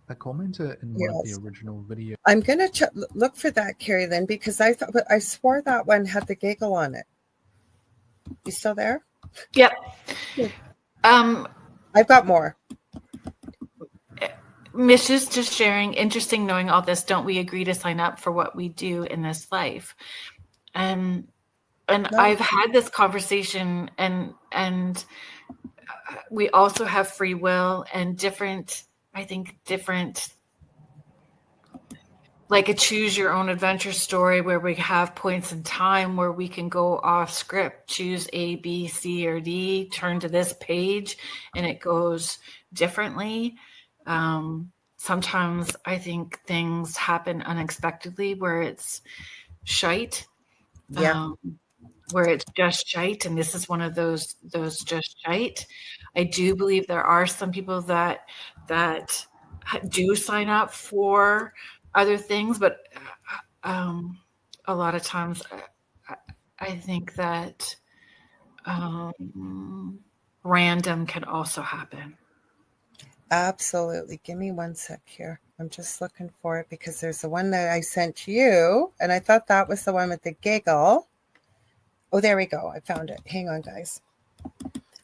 A commenter in one of the original videos. I'm going to look for that, Kerrilynn, because I swore that one had the giggle on it. You still there? Yep. I've got more. Mish is just sharing, interesting knowing all this. Don't we agree to sign up for what we do in this life? And no. I've had this conversation, and we also have free will and different, like a choose your own adventure story where we have points in time where we can go off script, choose A, B, C, or D, turn to this page, and it goes differently. Sometimes I think things happen unexpectedly where it's shite. Yeah. Where it's just shite, and this is one of those just shite. I do believe there are some people that do sign up for other things, but a lot of times I think that random can also happen. Absolutely. Give me one sec here. I'm just looking for it because there's the one that I sent you, and I thought that was the one with the giggle. Oh, there we go. I found it. Hang on, guys.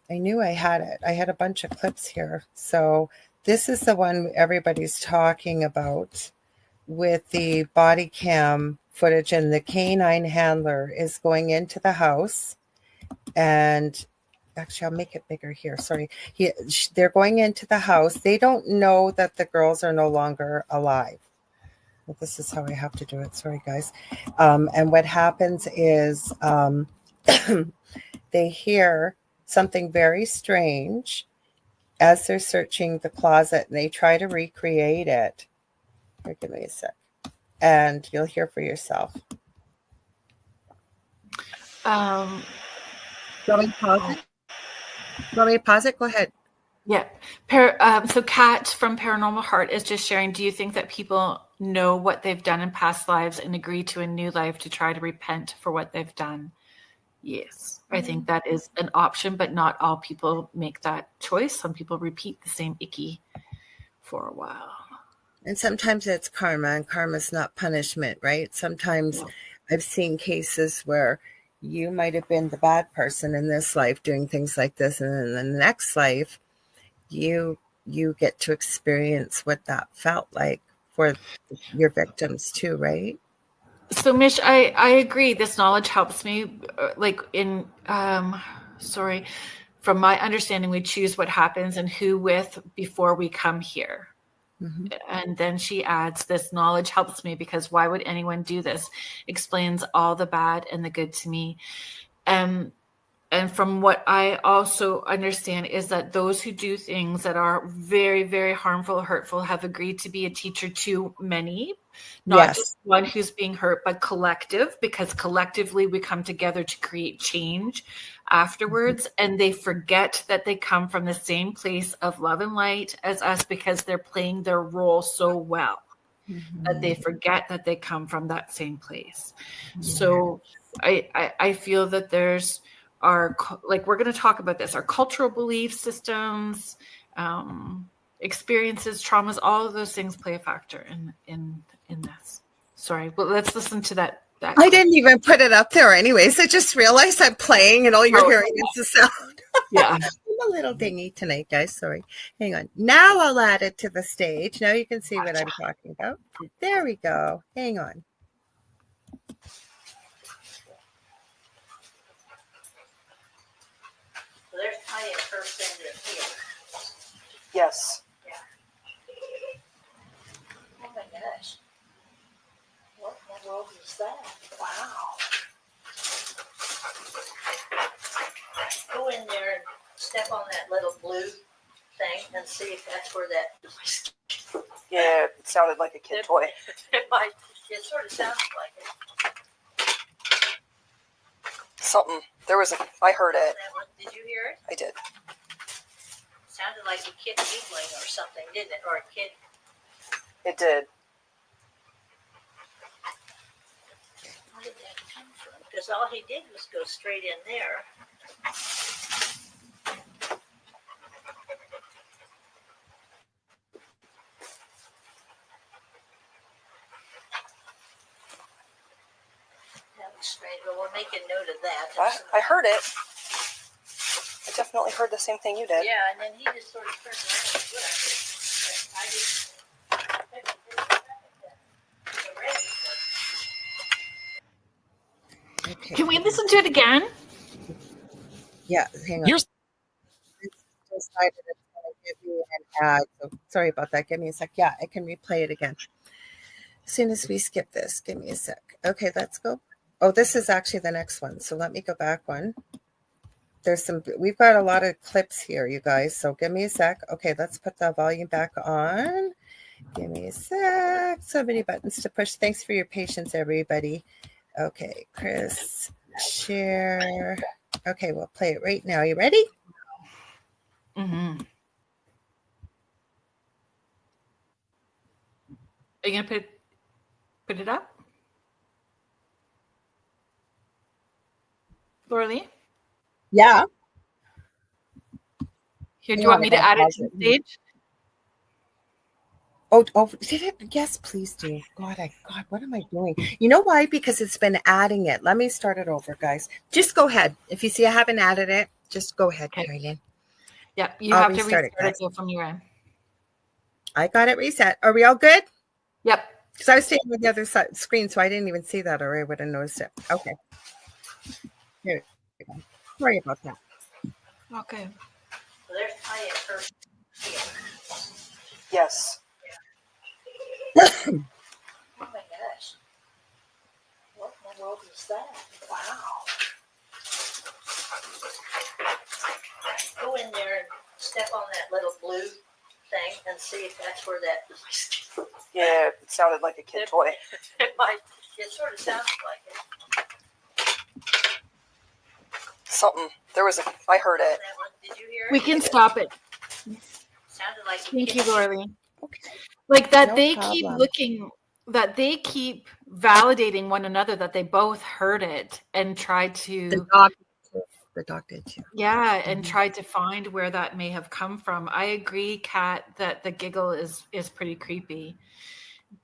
I knew I had it. I had a bunch of clips here. So this is the one everybody's talking about with the body cam footage, and the canine handler is going into the house. And actually, I'll make it bigger here. Sorry. They're going into the house. They don't know that the girls are no longer alive. Well, this is how I have to do it. Sorry, guys. And what happens is they hear something very strange as they're searching the closet, and they try to recreate it. Here, give me a sec. And you'll hear for yourself. Want me to pause it? Want me to pause it? Go ahead. Yeah. So Kat from Paranormal Heart is just sharing, do you think that people know what they've done in past lives and agree to a new life to try to repent for what they've done? Yes. I think that is an option, but not all people make that choice. Some people repeat the same icky for a while. And sometimes it's karma, and karma's not punishment, right? Sometimes I've seen cases where you might have been the bad person in this life doing things like this, and in the next life, you get to experience what that felt like for your victims too, right? So Mish, I agree. This knowledge helps me, from my understanding, we choose what happens and who with before we come here. Mm-hmm. And then she adds, this knowledge helps me because why would anyone do this? Explains all the bad and the good to me. And from what I also understand is that those who do things that are very, very harmful or hurtful have agreed to be a teacher to many, not just one who's being hurt, but collective, because collectively we come together to create change afterwards. And they forget that they come from the same place of love and light as us because they're playing their role so well that they forget that they come from that same place. So I feel that there's we're going to talk about this, our cultural belief systems, experiences, traumas, all of those things play a factor in this. Sorry, but let's listen to that. I didn't even put it up there anyways. I just realized I'm playing and all you're hearing is the sound. Yeah. I'm a little dingy tonight, guys. Sorry. Hang on. Now I'll add it to the stage. Now you can see what I'm talking about. There we go. Hang on. There's plenty of first things in here. Yes. Yeah. Oh my gosh. What in the world is that? Wow. Go in there and step on that little blue thing and see if that's where that. Yeah, it sounded like a kid toy. It sort of sounded like it. Something. I heard it. Did you hear it? I did. Sounded like a kid giggling or something, didn't it? Or a kid. It did. Where did that come from? Because all he did was go straight in there. That was straight. Well, we're making note of that. I heard it. I definitely heard the same thing you did. Yeah, and then he just sort of turned around. Okay. Can we listen to it again? Yeah, hang on. Decided it's going to give me an ad. So sorry about that. Give me a sec. Yeah, I can replay it again. As soon as we skip this, give me a sec. Okay, let's go. Oh, this is actually the next one. So let me go back one. We've got a lot of clips here, you guys. So give me a sec. Okay, let's put the volume back on. Give me a sec. So many buttons to push. Thanks for your patience, everybody. Okay, Chris, share. Okay, we'll play it right now. You ready? Mm-hmm. Are you gonna put it up, Lorilei? Yeah. Here, do you want me to add it to the stage? Oh, did it? Yes, please do. God, what am I doing? You know why? Because it's been adding it. Let me start it over, guys. Just go ahead. If you see I haven't added it, just go ahead, Okay. Kerrilynn. Yeah, you I'll have to restart it from your end. I got it reset. Are we all good? Yep. Because I was staying with the other side screen, so I didn't even see that, or I would have noticed it. Okay. Here we go. Sorry about that. Okay. So there's plenty of first here. Yes. Oh my gosh. What in the world is that? Wow. Go in there and step on that little blue thing and see if that's where that. Yeah, it sounded like a kid toy. It sort of sounded like it. Something. I heard it. That one, did you hear it? We can stop it. Sounded like. Thank you, Lorilei. Okay. Like that, No they problem. keep looking, that they keep validating one another, that they both heard it and tried to. The dog did too. Yeah, and tried to find where that may have come from. I agree, Kat, that the giggle is pretty creepy.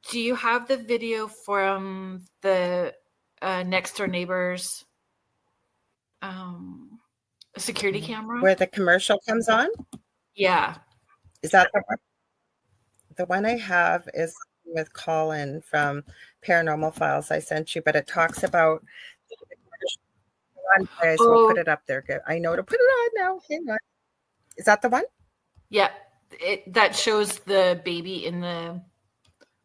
Do you have the video from the next door neighbor's security camera? Where the commercial comes on? Yeah. Is that the one? The one I have is with Colin from Paranormal Files I sent you, but it talks about. I will put it up there. Good. I know to put it on now. Hang on. Is that the one? Yeah, that shows the baby in the,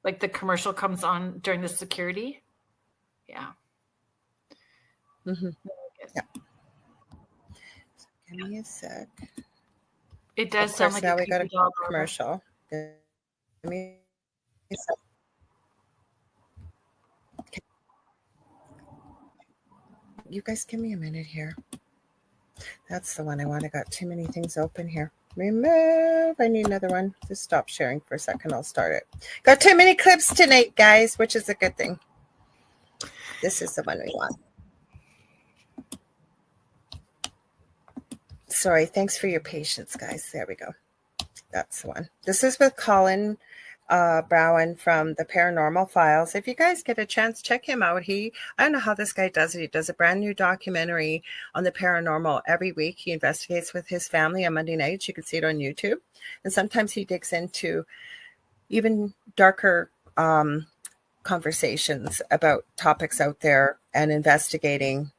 like the commercial comes on during the security. Yeah. Mm-hmm. Yeah. Give me a sec. It does sound like now we got a commercial. Give me a sec. Okay. You guys give me a minute here. That's the one I want. I got too many things open here. Remove. I need another one. Just stop sharing for a second. I'll start it. Got too many clips tonight, guys, which is a good thing. This is the one we want. Sorry. Thanks for your patience, guys. There we go. That's the one. This is with Colin Browen from the Paranormal Files. If you guys get a chance, check him out. I don't know how this guy does it. He does a brand new documentary on the paranormal every week. He investigates with his family on Monday nights. You can see it on YouTube. And sometimes he digs into even darker conversations about topics out there and investigating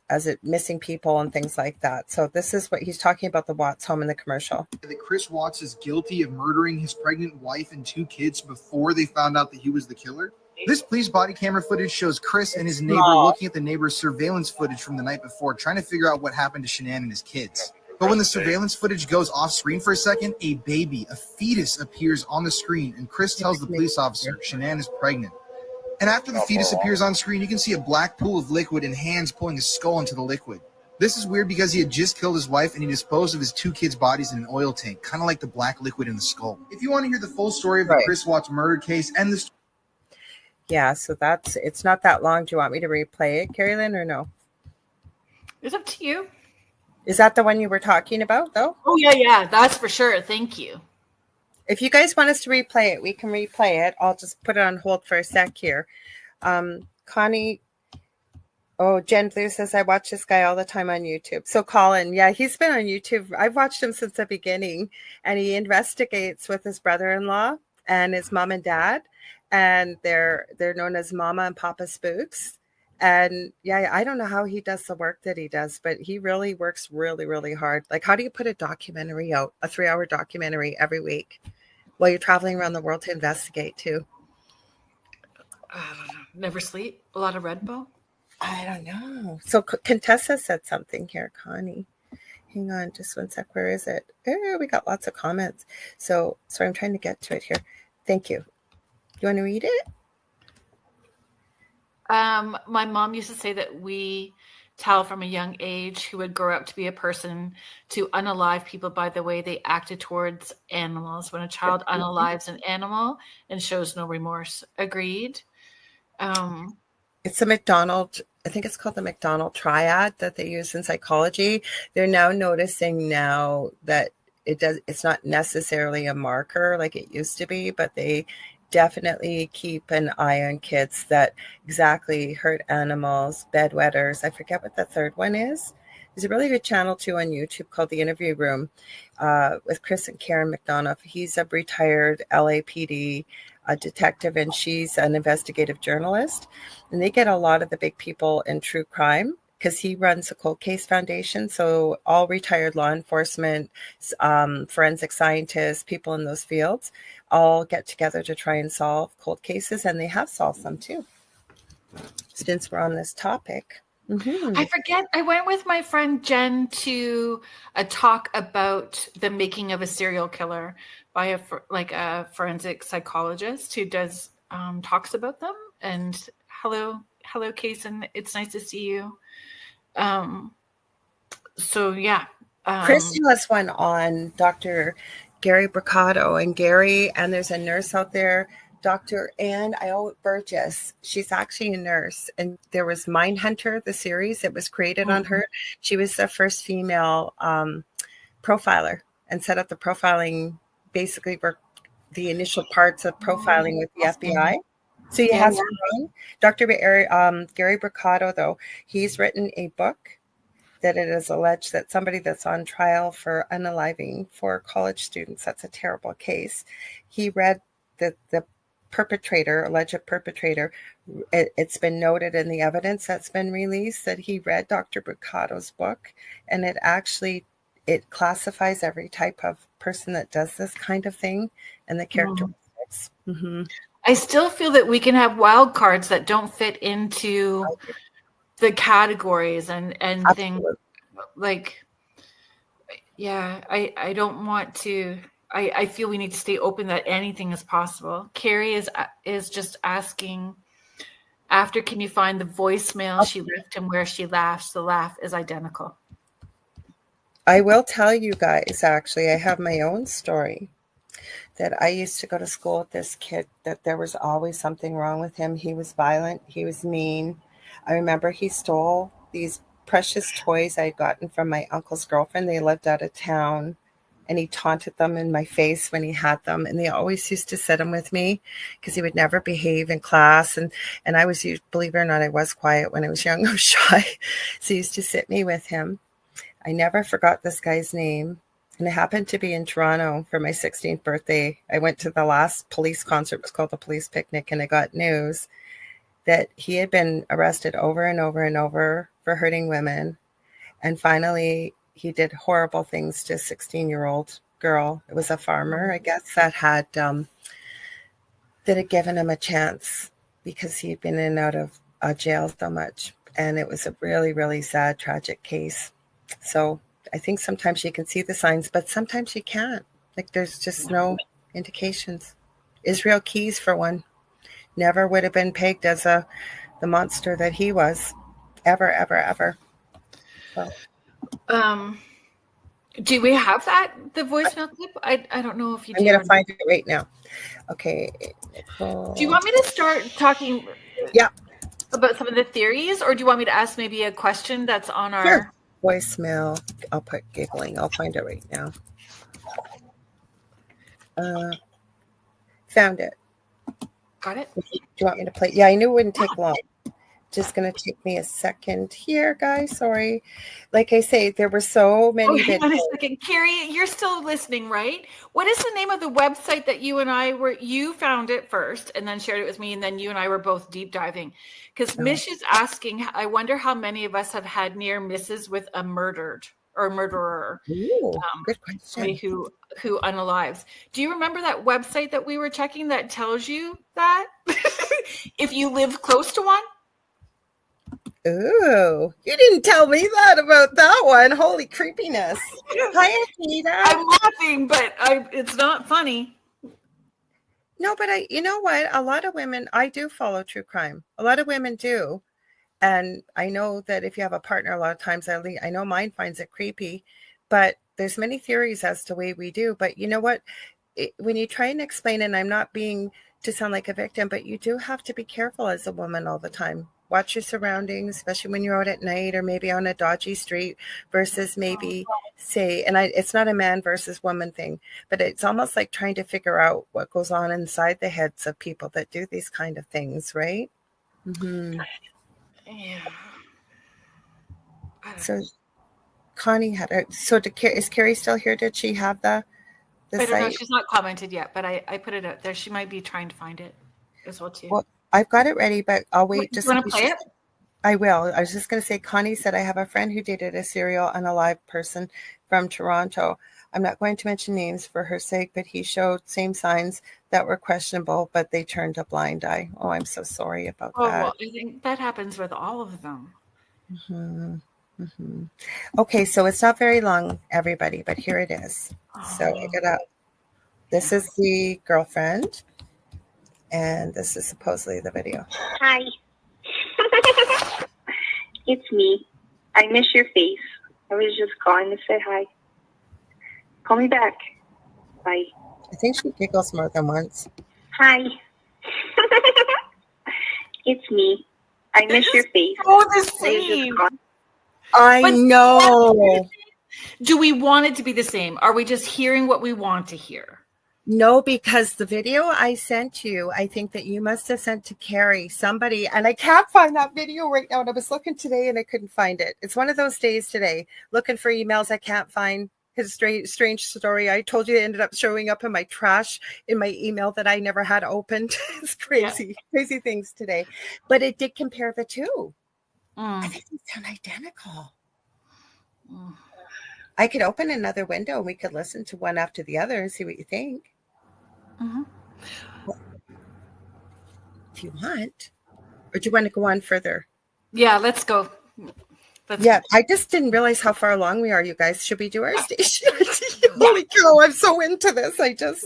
missing people and things like that. So this is what he's talking about, the Watts home in the commercial. That Chris Watts is guilty of murdering his pregnant wife and 2 kids before they found out that he was the killer. This police body camera footage shows Chris and his neighbor looking at the neighbor's surveillance footage from the night before, trying to figure out what happened to Shannan and his kids. But when the surveillance footage goes off screen for a second, a baby, a fetus, appears on the screen, and Chris tells the police officer Shannan is pregnant. And after the fetus appears on screen, you can see a black pool of liquid and hands pulling his skull into the liquid. This is weird because he had just killed his wife and he disposed of his 2 kids' bodies in an oil tank, kind of like the black liquid in the skull. If you want to hear the full story of the Chris Watts murder case and the... Yeah, so it's not that long. Do you want me to replay it, Kerrilynn, or no? It's up to you. Is that the one you were talking about, though? Oh, yeah, that's for sure. Thank you. If you guys want us to replay it, we can replay it. I'll just put it on hold for a sec here. Connie, Jen Blue says, I watch this guy all the time on YouTube. So Colin, yeah, he's been on YouTube. I've watched him since the beginning, and he investigates with his brother-in-law and his mom and dad, and they're known as Mama and Papa Spooks. And yeah, I don't know how he does the work that he does, but he really works really, really hard. Like, how do you put a documentary out, a 3-hour documentary every week while you're traveling around the world to investigate too? I don't know. Never sleep? A lot of Red Bull? I don't know. So Contessa said something here, Connie. Hang on just one sec. Where is it? Oh, we got lots of comments. So sorry, I'm trying to get to it here. Thank you. You want to read it? My mom used to say that we tell from a young age who would grow up to be a person to unalive people by the way they acted towards animals. When a child unalives an animal and shows no remorse. Agreed. It's a McDonald, I think it's called the McDonald triad that they use in psychology. They're now noticing that it's not necessarily a marker like it used to be, but they definitely keep an eye on kids that exactly hurt animals, bedwetters. I forget what the third one is. There's a really good channel too on YouTube called The Interview Room with Chris and Karen McDonough. He's a retired LAPD detective, and she's an investigative journalist. And they get a lot of the big people in true crime because he runs a cold case foundation. So all retired law enforcement, forensic scientists, people in those fields all get together to try and solve cold cases, and they have solved some too. Since we're on this topic. Mm-hmm. I forget. I went with my friend Jen to a talk about the making of a serial killer by a forensic psychologist who does talks about them. And hello, Kason. It's nice to see you. So yeah, Chris has one on Dr. Gary Bricado, and there's a nurse out there, Dr. Ann Burgess. She's actually a nurse, and there was Mindhunter, the series that was created on her. She was the first female profiler and set up the profiling, basically for the initial parts of profiling with the FBI. So he has her own. Dr. Gary Bricado, though, he's written a book that it is alleged that somebody that's on trial for unaliving 4 college students, that's a terrible case. He read the perpetrator, alleged perpetrator, it's been noted in the evidence that's been released that he read Dr. Bucato's book, and it classifies every type of person that does this kind of thing and the characteristics. Mm-hmm. I still feel that we can have wild cards that don't fit into the categories and things like, yeah, I don't want to. I feel we need to stay open that anything is possible. Carrie is just asking, after can you find the voicemail she left him where she laughs? The laugh is identical. I will tell you guys, actually, I have my own story that I used to go to school with this kid, that there was always something wrong with him. He was violent. He was mean. I remember he stole these precious toys I had gotten from my uncle's girlfriend. They lived out of town. And he taunted them in my face when he had them. And they always used to sit him with me because he would never behave in class. And I was, believe it or not, I was quiet when I was young. I was shy. So he used to sit me with him. I never forgot this guy's name. And it happened to be in Toronto for my 16th birthday. I went to the last police concert. It was called the Police Picnic. And I got news that he had been arrested over and over and over for hurting women. And finally, he did horrible things to a 16-year-old girl. It was a farmer, I guess, that had given him a chance because he'd been in and out of jail so much. And it was a really, really sad, tragic case. So I think sometimes you can see the signs, but sometimes you can't. Like, there's just no indications. Israel Keys, for one, never would have been pegged as the monster that he was, ever, ever, ever. So. Do we have the voicemail clip? I don't know if you do. I'm going to find it right now. Okay. Do you want me to start talking about some of the theories, or do you want me to ask maybe a question that's on our voicemail? I'll put giggling. I'll find it right now. Found it. Got it? Do you want me to play? Yeah, I knew it wouldn't take long. Just going to take me a second here, guys. Sorry. Like I say, there were so many. Hang on a second. Carrie, you're still listening, right? What is the name of the website that you found it first and then shared it with me, and then you and I were both deep diving? Because Mish is asking, I wonder how many of us have had near misses with a murderer. Ooh, good question. Somebody who unalives. Do you remember that website that we were checking that tells you that? If you live close to one? Ooh, you didn't tell me that about that one. Holy creepiness. Hi, Anita. I'm laughing, but it's not funny. No, but you know what? A lot of women, I do follow true crime. A lot of women do. And I know that if you have a partner, a lot of times, I know mine finds it creepy, but there's many theories as to why we do. But you know what? When you try and explain, and I'm not being to sound like a victim, but you do have to be careful as a woman all the time. Watch your surroundings, especially when you're out at night or maybe on a dodgy street versus maybe say, and it's not a man versus woman thing, but it's almost like trying to figure out what goes on inside the heads of people that do these kind of things, right? Mm-hmm. Yeah. So Connie is Carrie still here? Did she have the I don't site? know. She's not commented yet, but I put it out there. She might be trying to find it as well too. Well, I've got it ready, but I'll wait. Do you want to play it? I will. I was just going to say, Connie said, I have a friend who dated a serial unalive person from Toronto. I'm not going to mention names for her sake, but he showed same signs that were questionable, but they turned a blind eye. Oh, I'm so sorry about that. Well, I think that happens with all of them. Mm-hmm. Mm-hmm. Okay, so it's not very long, everybody, but here it is. So this is the girlfriend. And this is supposedly the video. Hi. It's me. I miss your face. I was just calling to say hi. Call me back. Bye. I think she giggles more than once. Hi. It's me. I miss your face. Oh, the same. I know. Do we want it to be the same? Are we just hearing what we want to hear? No, because the video I sent you, I think that you must have sent to Carrie, somebody, and I can't find that video right now. And I was looking today and I couldn't find it. It's one of those days today, looking for emails I can't find his strange story. I told you it ended up showing up in my trash in my email that I never had opened. It's crazy, crazy things today. But it did compare the two. I think they sound identical. I could open another window and we could listen to one after the other and see what you think. If you want. Or do you want to go on further? Yeah, let's go. I just didn't realize how far along we are, you guys. Should we do our station? Holy cow, I'm so into this. I just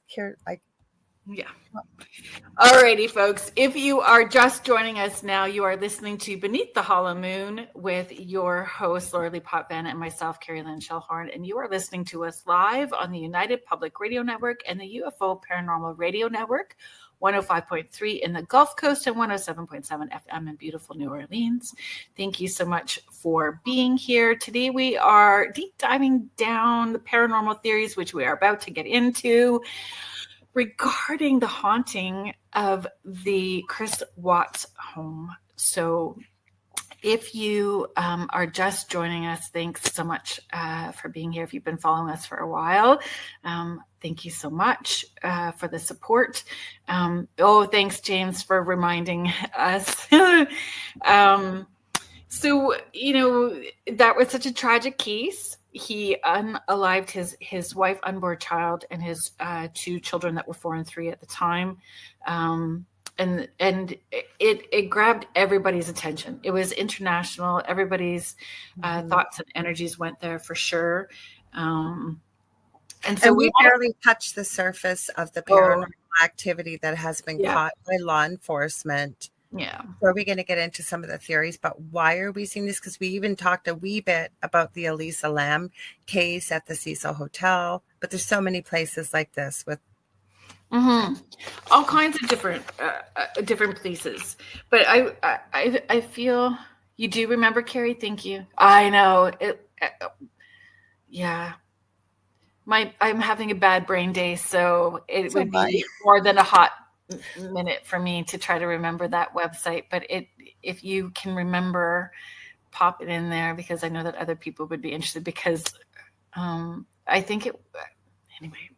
care. Yeah. Alrighty, folks. If you are just joining us now, you are listening to Beneath the Hollow Moon with your host, Lorilei Potvin, and myself, Kerrilynn Shellhorn. And you are listening to us live on the United Public Radio Network and the UFO Paranormal Radio Network, 105.3 in the Gulf Coast and 107.7 FM in beautiful New Orleans. Thank you so much for being here. Today we are deep diving down the paranormal theories, which we are about to get into, regarding the haunting of the Chris Watts home. So if you are just joining us, thanks so much for being here. If you've been following us for a while, thank you so much for the support. Thanks, James, for reminding us. So, that was such a tragic case. He unalived his wife, unborn child, and his 2 children that were 4 and 3 at the time. And it grabbed everybody's attention. It was international. Everybody's thoughts and energies went there for sure. And we barely touched the surface of the paranormal activity that has been caught by law enforcement. Yeah. So are we going to get into some of the theories, but why are we seeing this? Because we even talked a wee bit about the Elisa Lam case at the Cecil Hotel, but there's so many places like this with all kinds of different places. But I feel you do remember, Carrie. Thank you. I know it. I'm having a bad brain day, so it would be more than a hot minute for me to try to remember that website. But if you can remember, pop it in there, because I know that other people would be interested, because I think anyway,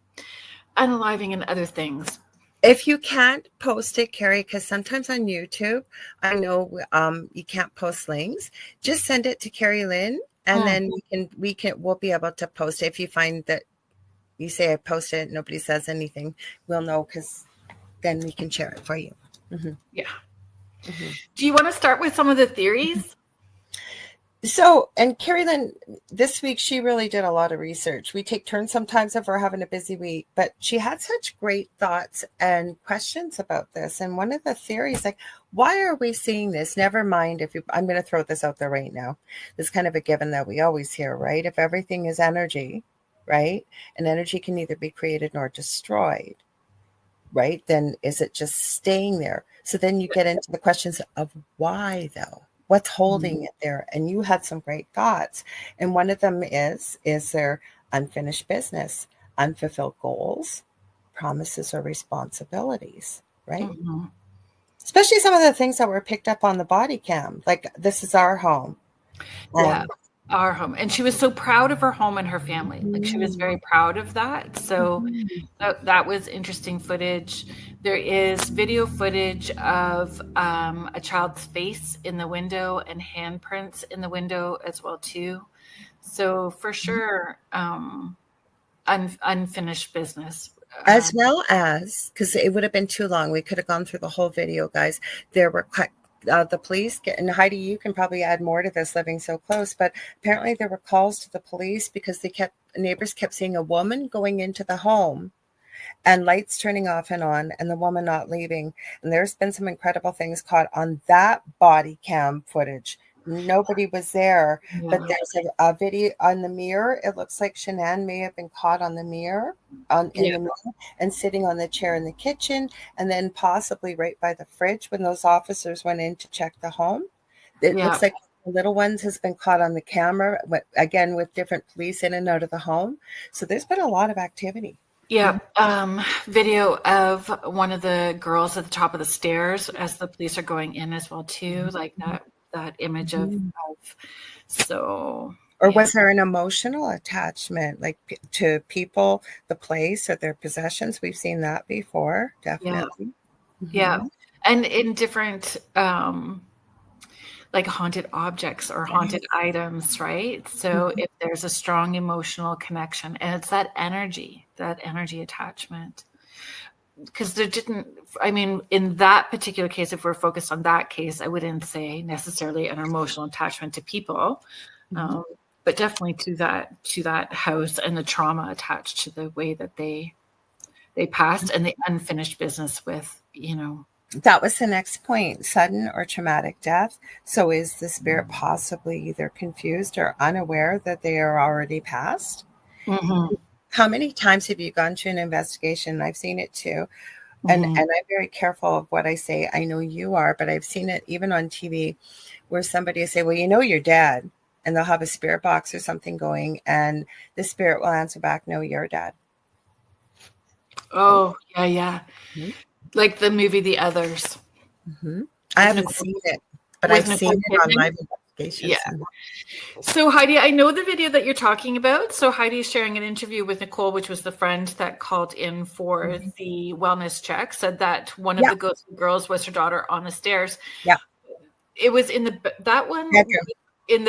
unaliving and other things. If you can't post it, Carrie, because sometimes on YouTube, I know you can't post links, just send it to Kerrilynn, and then we'll be able to post it. If you find that you say I posted it, nobody says anything, we'll know, because then we can share it for you. Yeah. Do you want to start with some of the theories? So, and Kerrilynn, this week, she really did a lot of research. We take turns sometimes if we're having a busy week, but she had such great thoughts and questions about this. And one of the theories, like, why are we seeing this? Never mind I'm going to throw this out there right now. It's kind of a given that we always hear, right? If everything is energy, right? And energy can neither be created nor destroyed, right? Then is it just staying there? So then you get into the questions of why, though? What's holding it there? And you had some great thoughts. And one of them is there unfinished business, unfulfilled goals, promises, or responsibilities, right? Especially some of the things that were picked up on the body cam, like, this is our home. Our home. And she was so proud of her home and her family. Like, she was very proud of that. So that was interesting footage. There is video footage of a child's face in the window and handprints in the window as well too. So for sure, unfinished business. As well as, because it would have been too long, we could have gone through the whole video, guys. There were the police, and Heidi, you can probably add more to this living so close, but apparently there were calls to the police because neighbors kept seeing a woman going into the home and lights turning off and on and the woman not leaving. And there's been some incredible things caught on that body cam footage. Nobody was there, but there's a video on the mirror. It looks like Shannan may have been caught on the mirror, the mirror, and sitting on the chair in the kitchen, and then possibly right by the fridge when those officers went in to check the home. It looks like the little ones has been caught on the camera, again with different police in and out of the home. So there's been a lot of activity. Yeah. Video of one of the girls at the top of the stairs as the police are going in as well too, like that image of so Or was there an emotional attachment, like to people, the place, or their possessions? We've seen that before, definitely. Yeah. And in different like haunted objects or haunted items, right? So if there's a strong emotional connection, and it's that energy attachment. Because there didn't, I mean, in that particular case, if we're focused on that case, I wouldn't say necessarily an emotional attachment to people, but definitely to that house and the trauma attached to the way that they passed and the unfinished business with, That was the next point, sudden or traumatic death. So is the spirit possibly either confused or unaware that they are already passed? How many times have you gone to an investigation? I've seen it too. And I'm very careful of what I say. I know you are, but I've seen it even on TV where somebody will say, well, you're dead. And they'll have a spirit box or something going. And the spirit will answer back, no, you're dead. Oh, yeah. Like the movie The Others. I haven't seen it, but I've seen it on live investigations. Yeah. So Heidi, I know the video that you're talking about. So Heidi is sharing an interview with Nicole, which was the friend that called in for the wellness check, said that one of the ghostly girls was her daughter on the stairs. Yeah. It was in the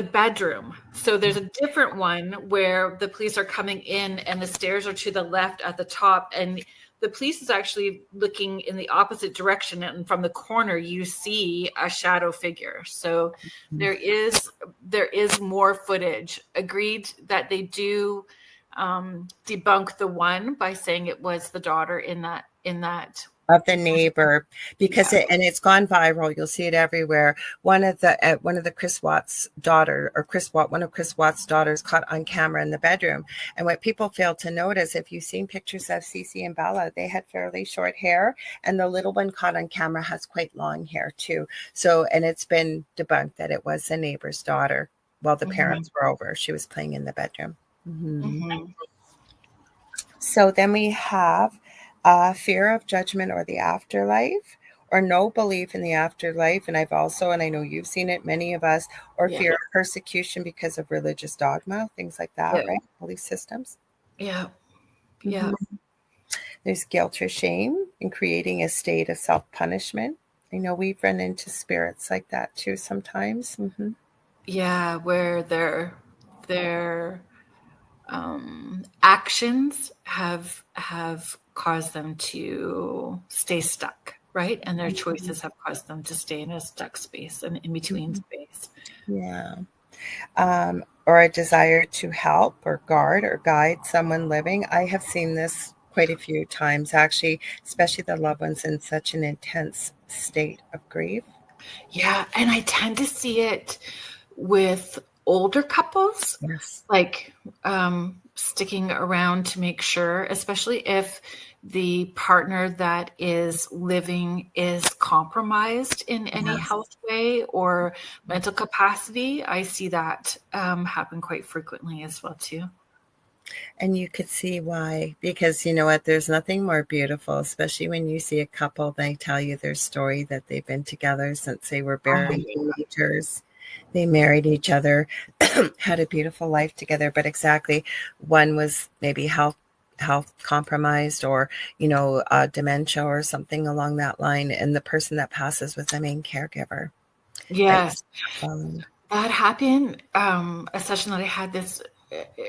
bedroom. So there's a different one where the police are coming in and the stairs are to the left at the top, and the police is actually looking in the opposite direction, and from the corner you see a shadow figure. So there is more footage. Agreed that they do debunk the one by saying it was the daughter in that of the neighbor, because it's gone viral. You'll see it everywhere. One of the Chris Watts' daughter, or one of Chris Watts' daughters, caught on camera in the bedroom. And what people fail to notice, if you've seen pictures of CeCe and Bella, they had fairly short hair, and the little one caught on camera has quite long hair too. So, and it's been debunked that it was the neighbor's daughter while the parents were over. She was playing in the bedroom. So then we have fear of judgment or the afterlife, or no belief in the afterlife. And I know you've seen it, many of us, or fear of persecution because of religious dogma, things like that, right? Belief systems. Yeah. There's guilt or shame in creating a state of self-punishment. I know we've run into spirits like that too sometimes. Yeah, where their actions have caused them to stay stuck, right? And their choices have caused them to stay in a stuck space, and in between space. Yeah. Or a desire to help or guard or guide someone living. I have seen this quite a few times, actually, especially the loved ones in such an intense state of grief. Yeah, and I tend to see it with older couples, like sticking around to make sure, especially if the partner that is living is compromised in any health way or mental capacity. I see that happen quite frequently as well too. And you could see why, because you know what, there's nothing more beautiful, especially when you see a couple, they tell you their story that they've been together since they were barely teenagers. They married each other, had a beautiful life together, but one was maybe health compromised, or dementia or something along that line, and the person that passes was the main caregiver. Yes, that happened. A session that I had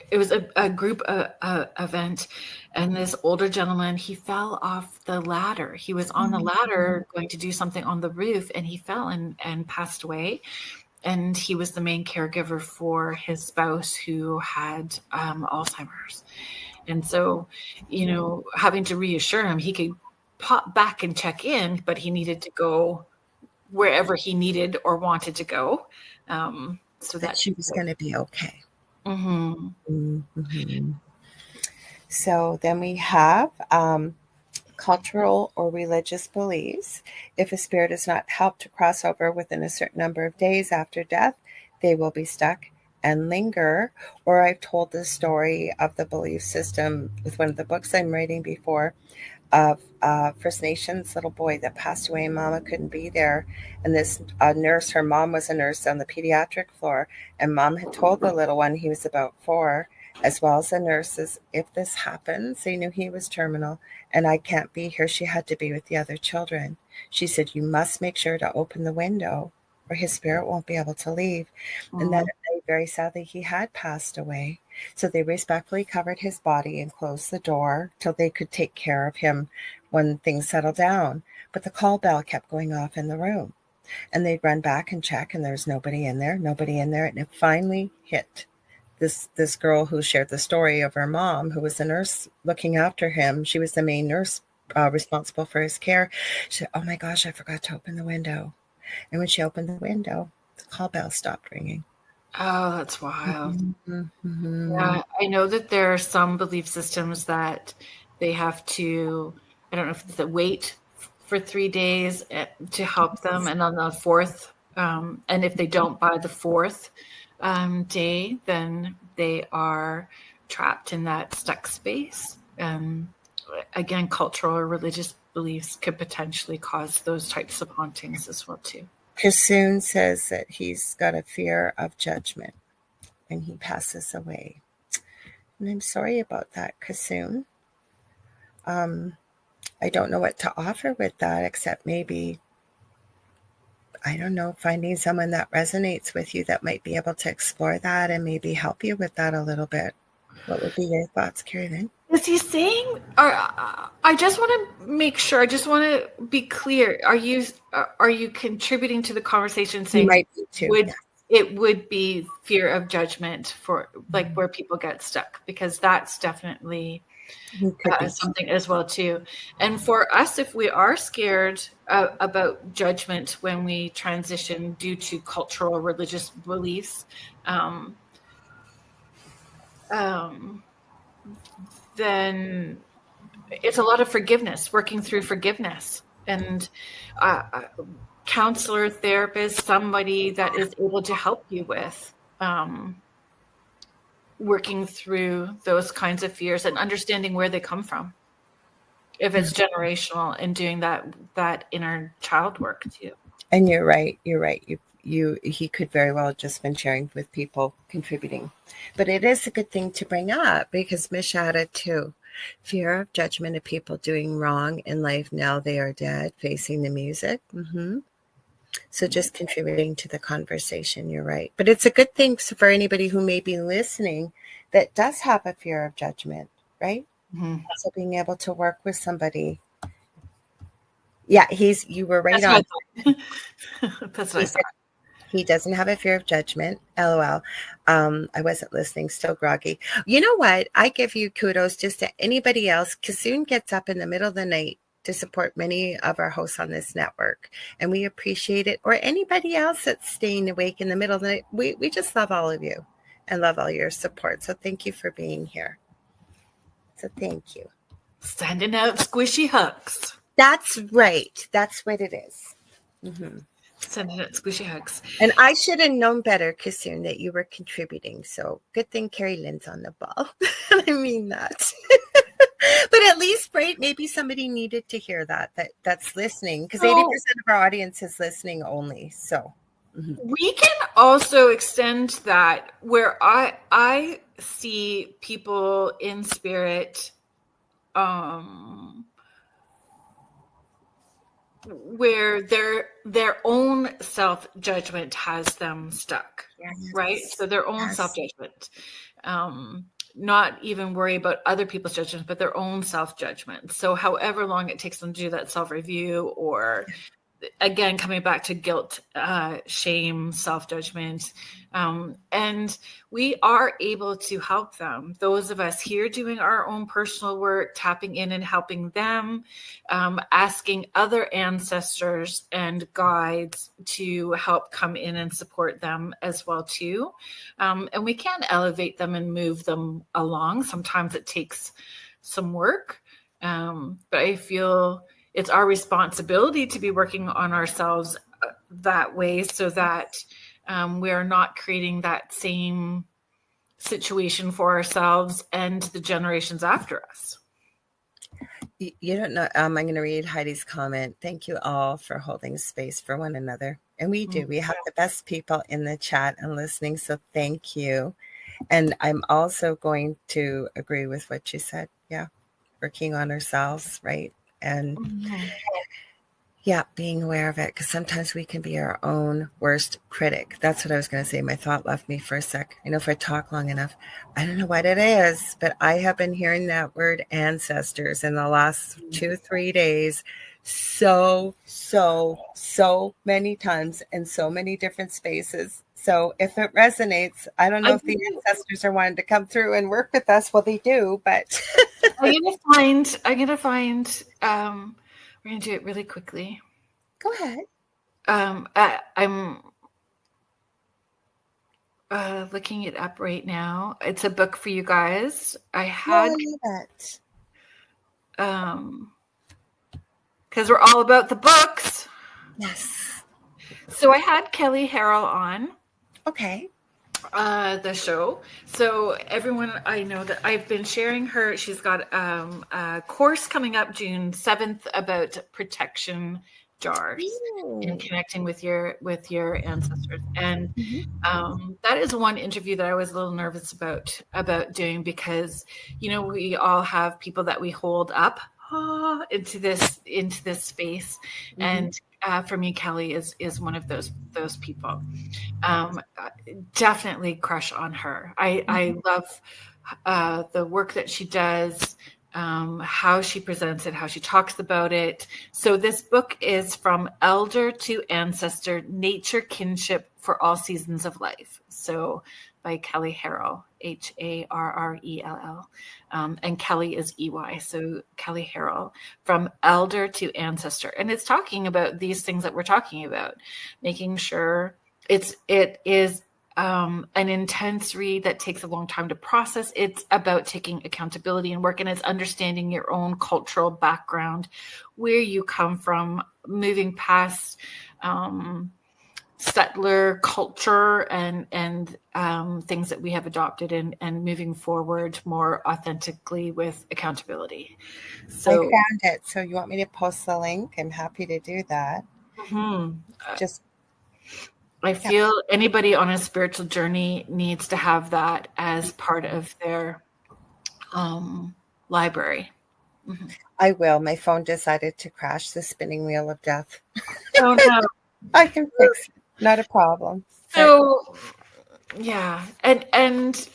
it was a group event, and this older gentleman, he fell off the ladder. He was on the ladder going to do something on the roof, and he fell and passed away. And he was the main caregiver for his spouse who had Alzheimer's. And so, having to reassure him, he could pop back and check in, but he needed to go wherever he needed or wanted to go. So that she was going to be okay. So then we have cultural or religious beliefs. If a spirit is not helped to cross over within a certain number of days after death, they will be stuck and linger. Or I've told the story of the belief system with one of the books I'm writing before. of First Nations little boy that passed away, and Mama couldn't be there. And this nurse, her mom was a nurse on the pediatric floor, and Mom had told the little one, he was about 4, as well as the nurses, if this happens, they knew he was terminal, and I can't be here. She had to be with the other children. She said, you must make sure to open the window, or his spirit won't be able to leave. And then very sadly, he had passed away. So they respectfully covered his body and closed the door till they could take care of him when things settled down. But the call bell kept going off in the room. And they'd run back and check, and there was nobody in there. And it finally hit this girl who shared the story of her mom, who was the nurse looking after him. She was the main nurse responsible for his care. She said, oh my gosh, I forgot to open the window. And when she opened the window, the call bell stopped ringing. Oh, that's wild. Mm-hmm. Yeah, I know that there are some belief systems that they have to, I don't know if it's a wait for 3 days to help them. And on the 4th, and if they don't by the 4th day, then they are trapped in that stuck space. Again, cultural or religious beliefs could potentially cause those types of hauntings as well, too. Kassoon says that he's got a fear of judgment when he passes away. And I'm sorry about that, Kassoon. I don't know what to offer with that, except maybe, I don't know, finding someone that resonates with you that might be able to explore that and maybe help you with that a little bit. What would be your thoughts, Kerrilynn? Is he saying, I just want to make sure, I just want to be clear. Are you contributing to the conversation saying might be too, it would be fear of judgment for like where people get stuck? Because that's definitely something as well too. And for us, if we are scared about judgment when we transition due to cultural or religious beliefs, then it's a lot of forgiveness, working through forgiveness, and counselor, therapist, somebody that is able to help you with working through those kinds of fears and understanding where they come from. If it's generational, and doing that inner child work too. And you're right. He could very well have just been sharing with people, contributing. But it is a good thing to bring up, because Mish added too. Fear of judgment of people doing wrong in life now they are dead, facing the music. So just contributing to the conversation, you're right. But it's a good thing for anybody who may be listening that does have a fear of judgment, right? So being able to work with somebody. Yeah, you were right on. That's what I thought. He doesn't have a fear of judgment. LOL. I wasn't listening, still groggy. You know what? I give you kudos just to anybody else. Kassoon gets up in the middle of the night to support many of our hosts on this network, and we appreciate it. Or anybody else that's staying awake in the middle of the night. We just love all of you and love all your support. So thank you for being here. So thank you. Sending out squishy hugs. That's right. That's what it is. Sending out squishy hugs. And I should have known better, Kassoon, that you were contributing. So good thing Kerrilynn's on the ball. I mean that. But at least, right, maybe somebody needed to hear that's listening, because 80% of our audience is listening only. So we can also extend that where I see people in spirit where their own self-judgment has them stuck. Right? So their own self-judgment. Not even worry about other people's judgments, but their own self-judgment. So however long it takes them to do that self-review, or again, coming back to guilt, shame, self-judgment. And we are able to help them. Those of us here doing our own personal work, tapping in and helping them, asking other ancestors and guides to help come in and support them as well too. And we can elevate them and move them along. Sometimes it takes some work, but I feel it's our responsibility to be working on ourselves that way, so that we are not creating that same situation for ourselves and the generations after us. You don't know. I'm going to read Heidi's comment. Thank you all for holding space for one another. And we do. We have the best people in the chat and listening. So thank you. And I'm also going to agree with what you said. Yeah. Working on ourselves, right? And yeah, being aware of it, because sometimes we can be our own worst critic. That's what I was going to say. My thought left me for a sec. I know if I talk long enough, I don't know what it is, but I have been hearing that word ancestors in the last 2-3 days so many times in so many different spaces. So if it resonates, I don't know if the ancestors are wanting to come through and work with us. Well, they do, but I'm gonna find. We're gonna do it really quickly. Go ahead. I'm looking it up right now. It's a book for you guys. I had it. Because we're all about the books. Yes. So I had Kelly Harrell on. Okay. The show. So everyone, I know that I've been sharing her. She's got a course coming up June 7th about protection jars and connecting with your ancestors. And that is one interview that I was a little nervous about doing, because we all have people that we hold up into this space. And for me, Kelly is one of those people. Definitely crush on her. I love the work that she does, how she presents it, how she talks about it. So this book is From Elder to Ancestor, Nature Kinship for All Seasons of Life. So by Kelly Harrell, Harrell. And Kelly is EY. So Kelly Harrell, From Elder to Ancestor. And it's talking about these things that we're talking about, making sure it is an intense read that takes a long time to process. It's about taking accountability and work, and it's understanding your own cultural background, where you come from, moving past settler culture and things that we have adopted, and moving forward more authentically with accountability. So I found it. So you want me to post the link? I'm happy to do that. I feel anybody on a spiritual journey needs to have that as part of their library. I will. My phone decided to crash the spinning wheel of death. Oh no. I can fix it. Not a problem. So yeah, and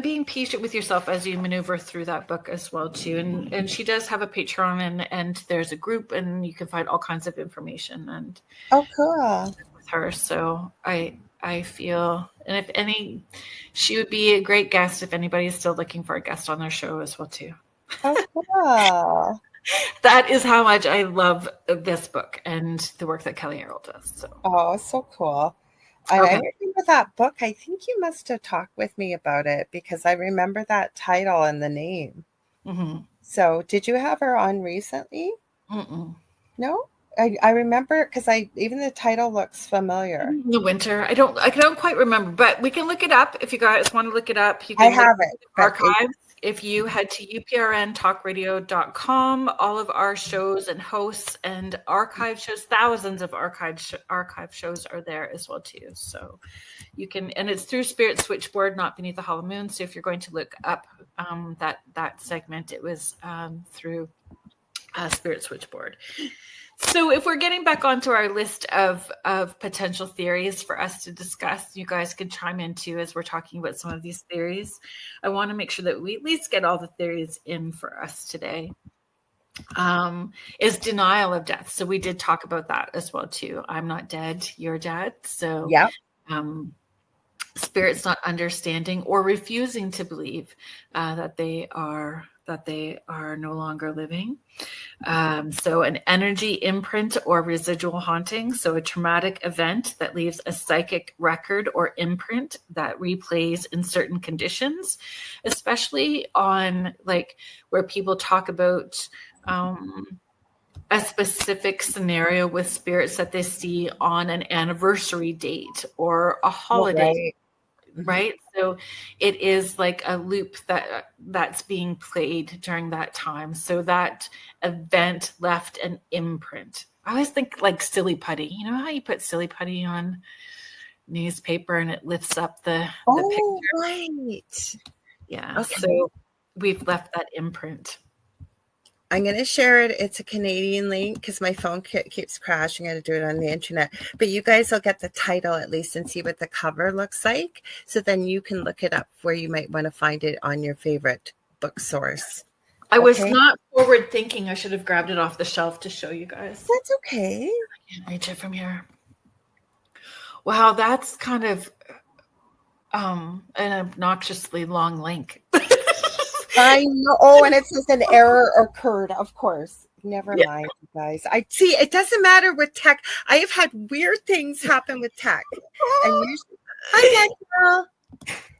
being patient with yourself as you maneuver through that book as well too. And she does have a Patreon, and there's a group, and you can find all kinds of information and cool with her. So I feel, and if any, she would be a great guest if anybody's still looking for a guest on their show as well too. Oh cool. That is how much I love this book and the work that Kelly Harrell does. So cool. I remember that book. I think you must have talked with me about it, because I remember that title and the name. So did you have her on recently? No? I remember, because even the title looks familiar. The winter. I don't quite remember, but we can look it up if you guys want to look it up. You I can have it. Archives. If you head to uprntalkradio.com, all of our shows and hosts and archive shows, thousands of archive shows are there as well too. So you can, and it's through Spirit Switchboard, not Beneath the Hollow Moon. So if you're going to look up that segment, it was through Spirit Switchboard. So if we're getting back onto our list of potential theories for us to discuss, you guys can chime in too as we're talking about some of these theories. I want to make sure that we at least get all the theories in for us today. Is denial of death. So we did talk about that as well too. I'm not dead, you're dead. So yeah. Spirit's not understanding or refusing to believe that they are no longer living. So an energy imprint or residual haunting. So a traumatic event that leaves a psychic record or imprint that replays in certain conditions, especially on like where people talk about a specific scenario with spirits that they see on an anniversary date or a holiday. Right. right? So it is like a loop that's being played during that time. So that event left an imprint. I always think like silly putty. You know how you put silly putty on newspaper and it lifts up the picture? Right. Yeah. Okay. So we've left that imprint. I'm going to share it. It's a Canadian link because my phone keeps crashing. I had to do it on the internet. But you guys will get the title at least and see what the cover looks like. So then you can look it up where you might want to find it on your favorite book source. I was not forward thinking. I should have grabbed it off the shelf to show you guys. That's okay. I can't reach it from here. Wow, that's kind of an obnoxiously long link. I know. Oh, and it says an error occurred, of course. Never mind, you guys. I see. It doesn't matter with tech. I have had weird things happen with tech. And usually, hi, Danielle.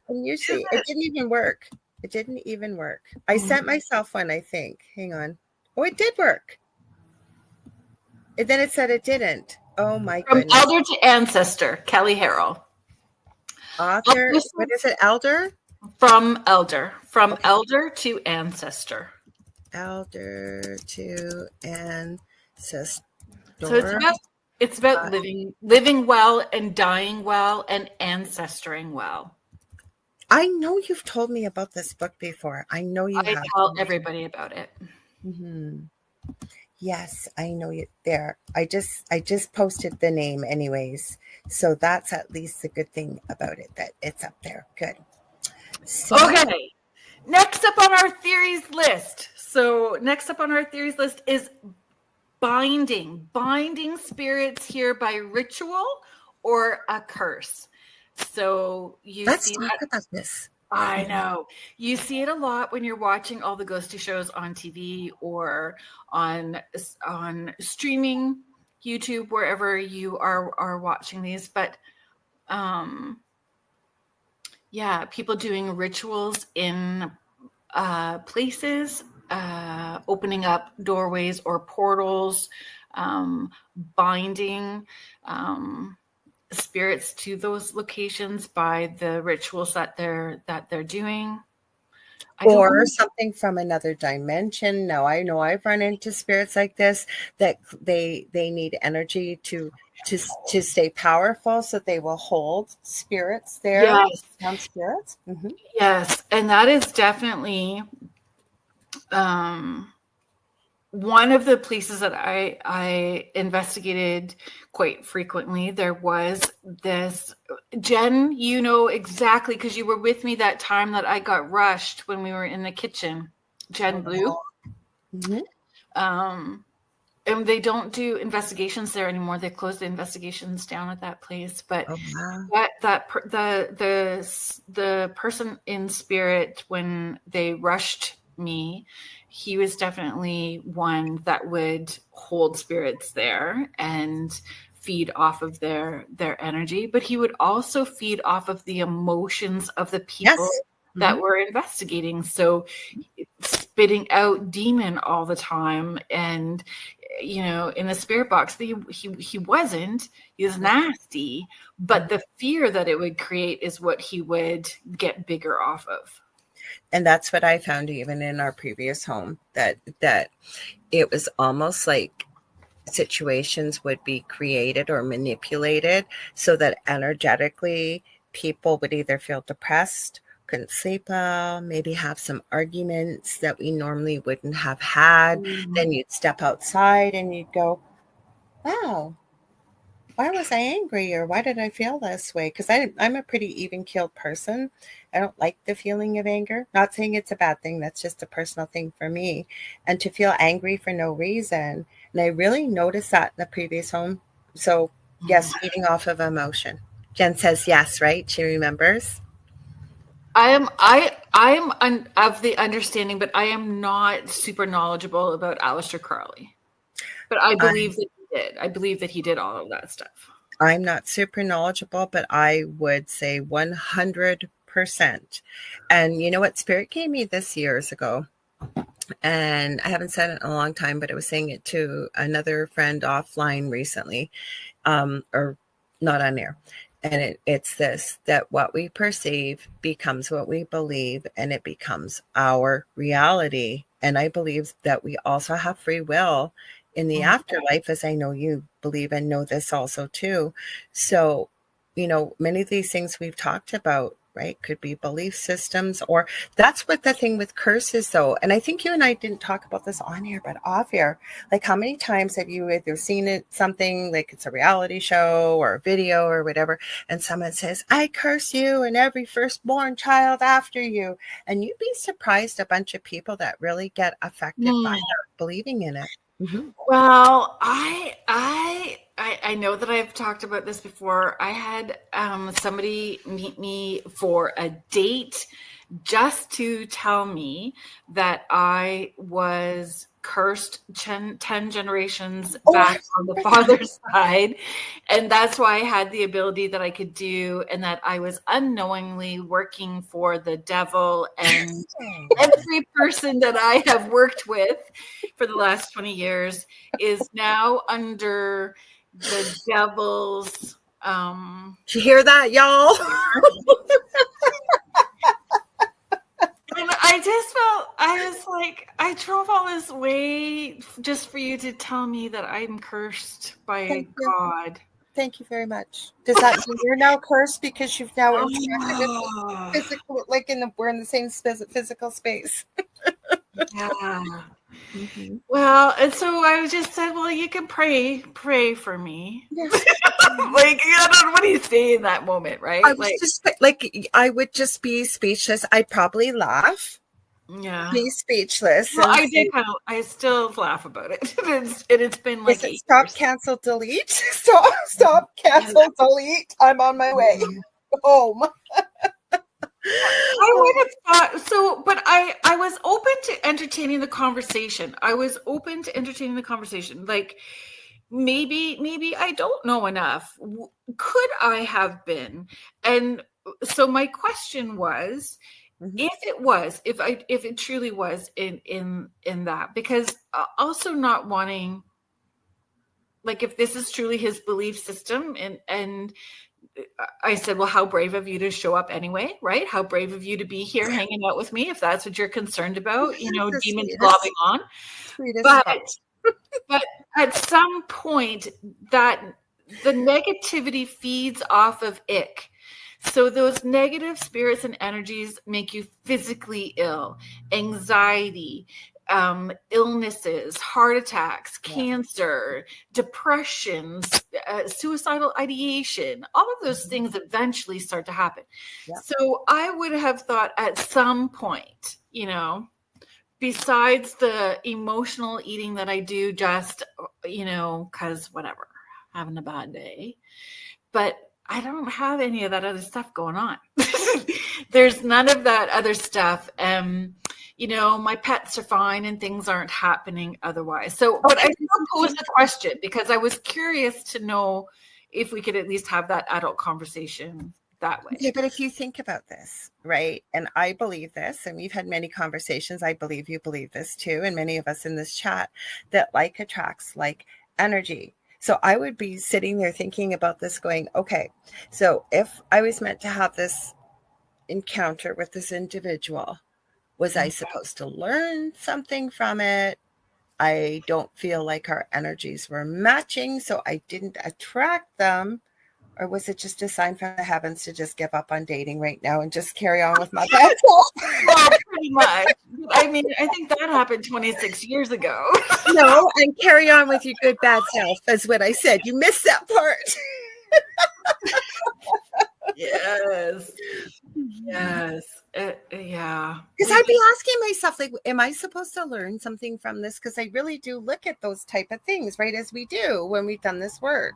And usually, it didn't even work. It didn't even work. I sent myself one, I think. Hang on. Oh, it did work. And then it said it didn't. Oh, my goodness. From elder to ancestor, Kelly Harrell. Author. What is it? Elder? From elder to ancestor. Elder to ancestor. So it's about living well and dying well and ancestoring well. I know you've told me about this book before. I know you have. I tell everybody about it. Mm-hmm. Yes, I know you there. I just posted the name anyways. So that's at least a good thing about it, that it's up there. Good. So, okay. Next up on our theories list. Is binding spirits here by ritual or a curse. So let's talk about this. I know. You see it a lot when you're watching all the ghosty shows on TV or on streaming, YouTube, wherever you are watching these. But people doing rituals in places, opening up doorways or portals, binding spirits to those locations by the rituals that they're doing, or something from another dimension. Now, I know I've run into spirits like this that they need energy to stay powerful, so they will hold spirits there. Yes, spirits. Mm-hmm. Yes, and that is definitely one of the places that I investigated quite frequently. There was this, Jen, you know exactly, because you were with me that time that I got rushed when we were in the kitchen. Jen Blue. Mm-hmm. And they don't do investigations there anymore. They closed the investigations down at that place. But the person in spirit, when they rushed me, he was definitely one that would hold spirits there and feed off of their energy. But he would also feed off of the emotions of the people that were investigating. So spitting out demon all the time. And, you know, in the spirit box, he wasn't. He was nasty. But the fear that it would create is what he would get bigger off of. And that's what I found even in our previous home, that it was almost like situations would be created or manipulated so that energetically people would either feel depressed, couldn't sleep well, maybe have some arguments that we normally wouldn't have had. Then you'd step outside and you'd go, wow, why was I angry, or why did I feel this way? Because I'm a pretty even-keeled person. I don't like the feeling of anger. Not saying it's a bad thing. That's just a personal thing for me. And to feel angry for no reason. And I really noticed that in the previous home. So, yes, feeding off of emotion. Jen says yes, right? She remembers. I am of the understanding, but I am not super knowledgeable about Aleister Crowley. But I believe that he did. I believe that he did all of that stuff. I'm not super knowledgeable, but I would say 100%. And you know what? Spirit gave me this years ago. And I haven't said it in a long time, but I was saying it to another friend offline recently, or not on air. And it's this, that what we perceive becomes what we believe, and it becomes our reality. And I believe that we also have free will in the afterlife, as I know you believe and know this also too. So, many of these things we've talked about, right, could be belief systems, or that's what the thing with curses though. And I think you and I didn't talk about this on here, but off here, like how many times have you either seen it, something like it's a reality show or a video or whatever, and someone says, I curse you and every firstborn child after you. And you'd be surprised a bunch of people that really get affected by that, believing in it. Mm-hmm. Well, I know that I've talked about this before. I had somebody meet me for a date just to tell me that I was cursed 10 generations back on the father's side. And that's why I had the ability that I could do, and that I was unknowingly working for the devil. And every person that I have worked with for the last 20 years is now under the devil's. Did you hear that, y'all? And I just felt, I was like, I drove all this way just for you to tell me that I'm cursed by God. Thank you very much. Does that mean you're now cursed because you've now interacted with physical, like we're in the same physical space? Yeah. Mm-hmm. Well, and so I just said, well, you can pray for me. Yeah. Like, I don't know, what do you say in that moment, right? I would just be speechless. I'd probably laugh. Yeah. Be speechless. Well, I still laugh about it. It's been like stop, cancel, delete. Stop, cancel, delete. I'm on my way home. I would have thought so, but I was open to entertaining the conversation. Like, maybe I don't know enough. Could I have been? And so my question was, if it truly was in that, because also not wanting, like, if this is truly his belief system, and I said, well, how brave of you to show up anyway, right? How brave of you to be here hanging out with me, if that's what you're concerned about, demons globbing on. But at some point, that the negativity feeds off of ick. So those negative spirits and energies make you physically ill, anxiety, illnesses, heart attacks, cancer, depressions, suicidal ideation, all of those things eventually start to happen. Yeah. So I would have thought at some point, besides the emotional eating that I do, just, because whatever, having a bad day, but I don't have any of that other stuff going on. There's none of that other stuff. My pets are fine and things aren't happening otherwise. So, but I still posed the question because I was curious to know if we could at least have that adult conversation that way. Yeah, but if you think about this, right, and I believe this, and we've had many conversations, I believe you believe this too, and many of us in this chat, that like attracts like energy. So I would be sitting there thinking about this going, okay, so if I was meant to have this encounter with this individual, was I supposed to learn something from it? I don't feel like our energies were matching, so I didn't attract them. Or was it just a sign from the heavens to just give up on dating right now and just carry on with my bad self? Well, pretty much. I mean, I think that happened 26 years ago. No, and carry on with your good bad self is what I said. You missed that part. Yes. Yeah. Because I'd be asking myself, like, am I supposed to learn something from this? Because I really do look at those type of things, right, as we do when we've done this work.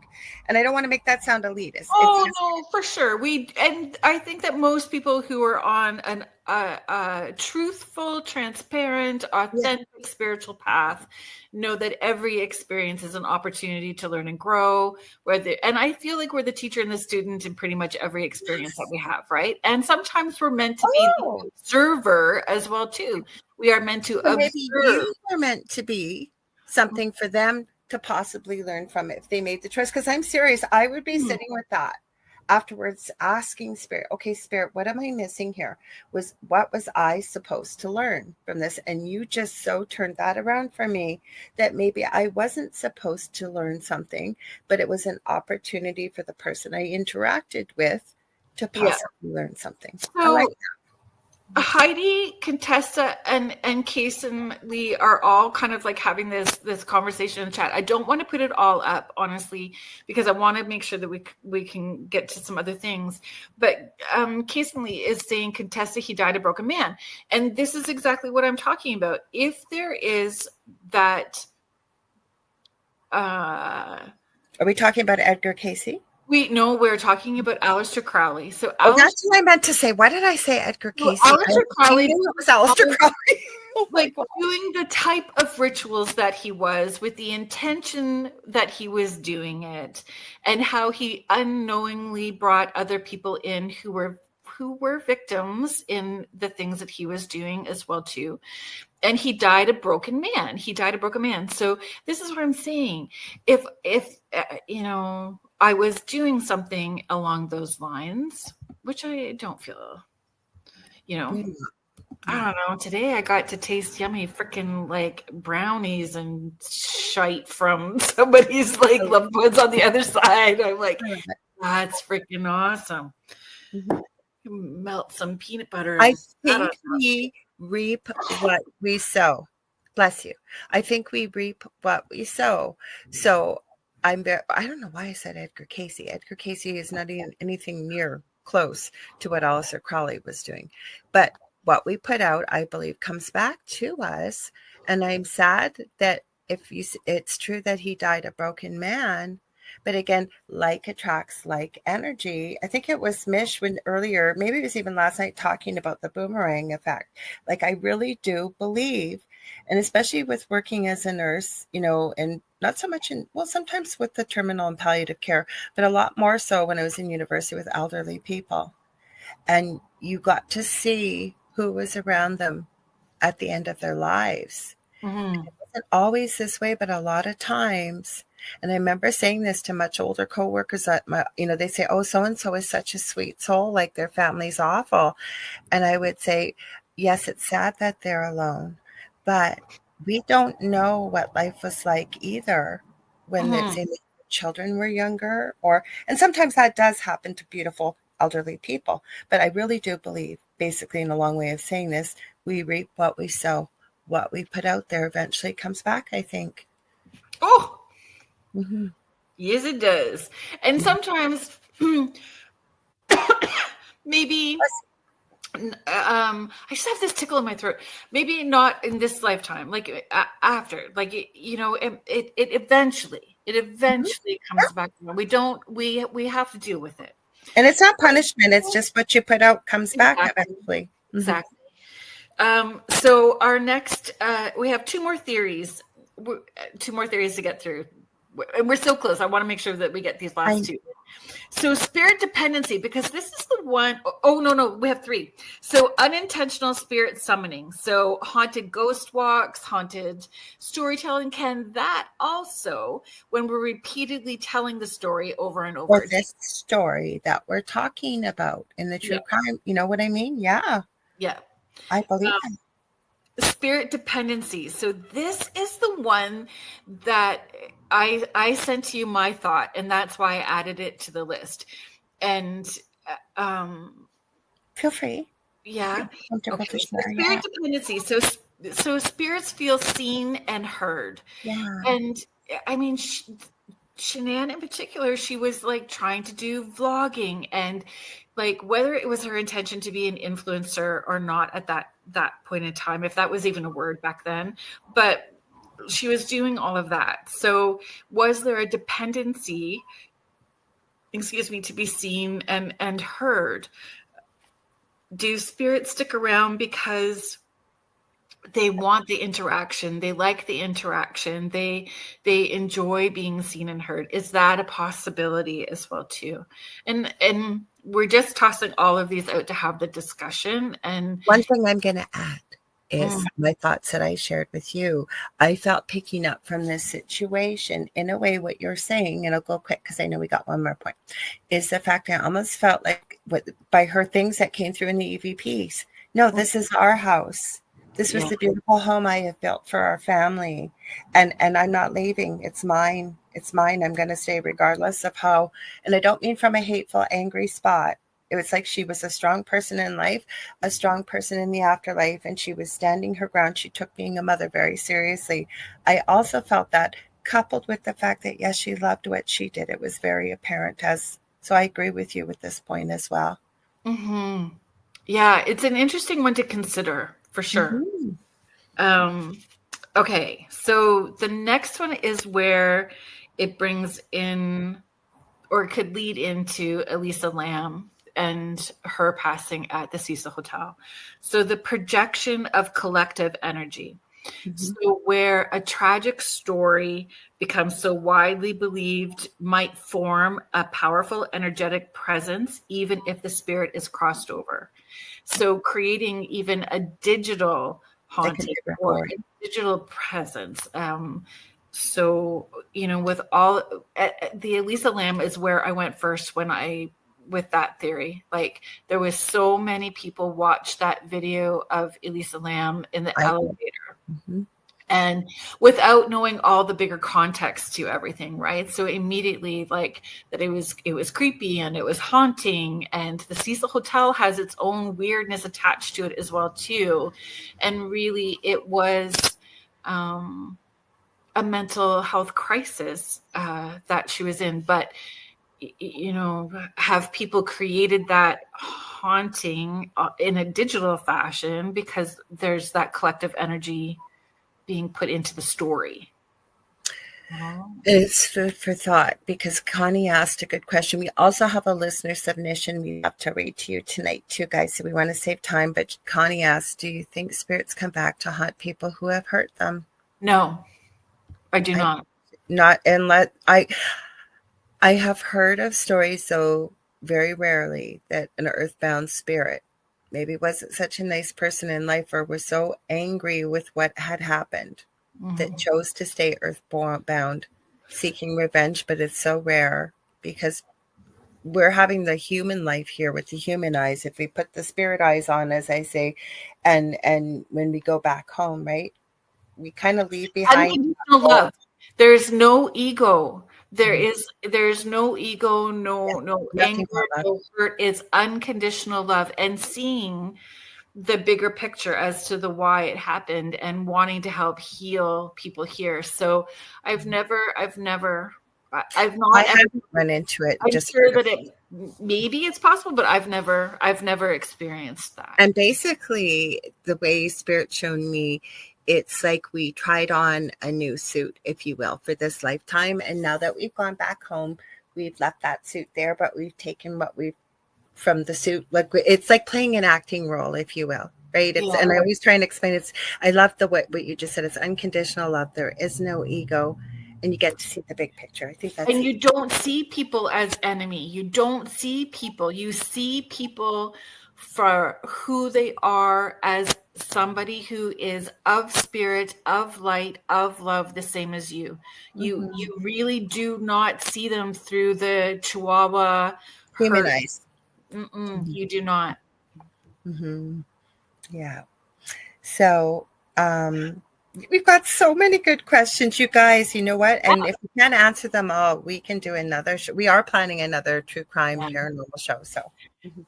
And I don't want to make that sound elitist. Oh, no, for sure. And I think that most people who are on a truthful, transparent, authentic spiritual path know that every experience is an opportunity to learn and grow. And I feel like we're the teacher and the student in pretty much every experience that we have, right? And sometimes we're meant to be the observer as well, too. We are meant to observe. Maybe you are meant to be something for them to possibly learn from it if they made the choice. Because I'm serious, I would be sitting with that. afterwards asking Spirit, okay, Spirit, what am I missing here? What was I supposed to learn from this? And you just so turned that around for me that maybe I wasn't supposed to learn something, but it was an opportunity for the person I interacted with to possibly learn something. So, I like Heidi, Contessa, and Kason Lee are all kind of like having this conversation in the chat. I don't want to put it all up, honestly, because I want to make sure that we can get to some other things. But Kason Lee is saying, Contessa, he died a broken man. And this is exactly what I'm talking about. If there is that... Are we talking about Edgar Cayce? We're talking about Aleister Crowley. So that's what I meant to say. Why did I say Edgar Cayce? Aleister Crowley. It was Aleister Crowley. Like doing the type of rituals that he was with the intention that he was doing it, and how he unknowingly brought other people in who were victims in the things that he was doing as well too. And he died a broken man. So this is what I'm saying. If I was doing something along those lines, which I don't feel, I don't know. Today I got to taste yummy freaking like brownies and shite from somebody's like loved ones on the other side. I'm like, that's freaking awesome. Mm-hmm. Melt some peanut butter. I think we reap what we sow. Bless you. I think we reap what we sow. So I don't know why I said Edgar Cayce. Edgar Cayce is not even anything near close to what Aleister Crowley was doing. But what we put out, I believe, comes back to us. And I'm sad that it's true that he died a broken man. But again, like attracts like energy. I think it was Mish when earlier, maybe it was even last night, talking about the boomerang effect. Like, I really do believe, and especially with working as a nurse, and not so much sometimes with the terminal and palliative care, but a lot more so when I was in university with elderly people. And you got to see who was around them at the end of their lives. Mm-hmm. It wasn't always this way, but a lot of times. And I remember saying this to much older coworkers that, they say, oh, so-and-so is such a sweet soul, like their family's awful. And I would say, yes, it's sad that they're alone, but we don't know what life was like either when their children were younger, and sometimes that does happen to beautiful elderly people. But I really do believe, basically, in a long way of saying this, we reap what we sow. What we put out there eventually comes back, I think. Oh, mm-hmm. Yes, it does. And sometimes maybe I just have this tickle in my throat. Maybe not in this lifetime, like after, like, it eventually comes back. We have to deal with it. And it's not punishment. It's just what you put out comes back eventually. Mm-hmm. Exactly. So our next, we have two more theories to get through. And we're so close. I want to make sure that we get these last two. So spirit dependency, because this is the one. Oh, no, we have three. So unintentional spirit summoning. So haunted ghost walks, haunted storytelling. Can that also, when we're repeatedly telling the story over and over? Or this story that we're talking about in the true crime. You know what I mean? Yeah. Yeah. I believe that. Spirit dependency. So this is the one that I sent to you my thought, and that's why I added it to the list. And feel free. Yeah. Okay. Spirit dependency. So spirits feel seen and heard. Yeah. And I mean, Shannan in particular, she was like trying to do vlogging, and like whether it was her intention to be an influencer or not at that point in time, if that was even a word back then, but she was doing all of that. So was there a dependency, to be seen and heard? Do spirits stick around because they want the interaction, they like the interaction, they enjoy being seen and heard? Is that a possibility as well too? And we're just tossing all of these out to have the discussion. And one thing I'm going to add is my thoughts that I shared with you. I felt picking up from this situation in a way what you're saying, and I'll go quick because I know we got one more point, is the fact I almost felt like by her things that came through in the EVPs. No, this is our house. This was the beautiful home I have built for our family. And I'm not leaving. It's mine. It's mine. I'm going to stay regardless of how, and I don't mean from a hateful, angry spot. It was like she was a strong person in life, a strong person in the afterlife, and she was standing her ground. She took being a mother very seriously. I also felt that coupled with the fact that, yes, she loved what she did. It was very apparent so I agree with you with this point as well. Mm-hmm. Yeah, it's an interesting one to consider for sure. Mm-hmm. Okay, so the next one is where it brings in, or could lead into, Elisa Lam and her passing at the Cecil Hotel. So the projection of collective energy. So where a tragic story becomes so widely believed might form a powerful energetic presence, even if the spirit is crossed over. So creating even a digital haunting or a digital presence. So, with all the Elisa Lam is where I went first with that theory. Like, there was so many people watched that video of Elisa Lam in the elevator. And without knowing all the bigger context to everything, right? So immediately, like, that it was creepy and it was haunting, and the Cecil Hotel has its own weirdness attached to it as well too. And really, it was a mental health crisis that she was in. But have people created that haunting in a digital fashion because there's that collective energy being put into the story? It's food for thought, because Connie asked a good question. We also have a listener submission we have to read to you tonight too, guys, so we want to save time. But Connie asked, do you think spirits come back to haunt people who have hurt them? No, I do not. Not unless I have heard of stories, though very rarely, that an earthbound spirit maybe wasn't such a nice person in life or was so angry with what had happened that chose to stay earthbound, seeking revenge. But it's so rare because we're having the human life here with the human eyes. If we put the spirit eyes on, as I say, and when we go back home, right, we kind of leave behind unconditional love. There's no ego. There's no ego, no anger, no hurt. It's unconditional love, and seeing the bigger picture as to the why it happened and wanting to help heal people here. So I haven't run into it. I'm sure that maybe it's possible, but I've never experienced that. And basically, the way Spirit shown me, it's like we tried on a new suit, if you will, for this lifetime. And now that we've gone back home, we've left that suit there, but we've taken what we've from the suit. Like, it's like playing an acting role, if you will, right? And I always try and explain I love what you just said. It's unconditional love. There is no ego, and you get to see the big picture. I think that's and you don't see people as enemy. You don't see people. You see people for who they are, as somebody who is of spirit, of light, of love, the same as you. You really do not see them through the Chihuahua human eyes. You do not. Yeah. So we've got so many good questions, you guys. You know what? And if we can't answer them all, we can do another show. We are planning another true crime paranormal show. So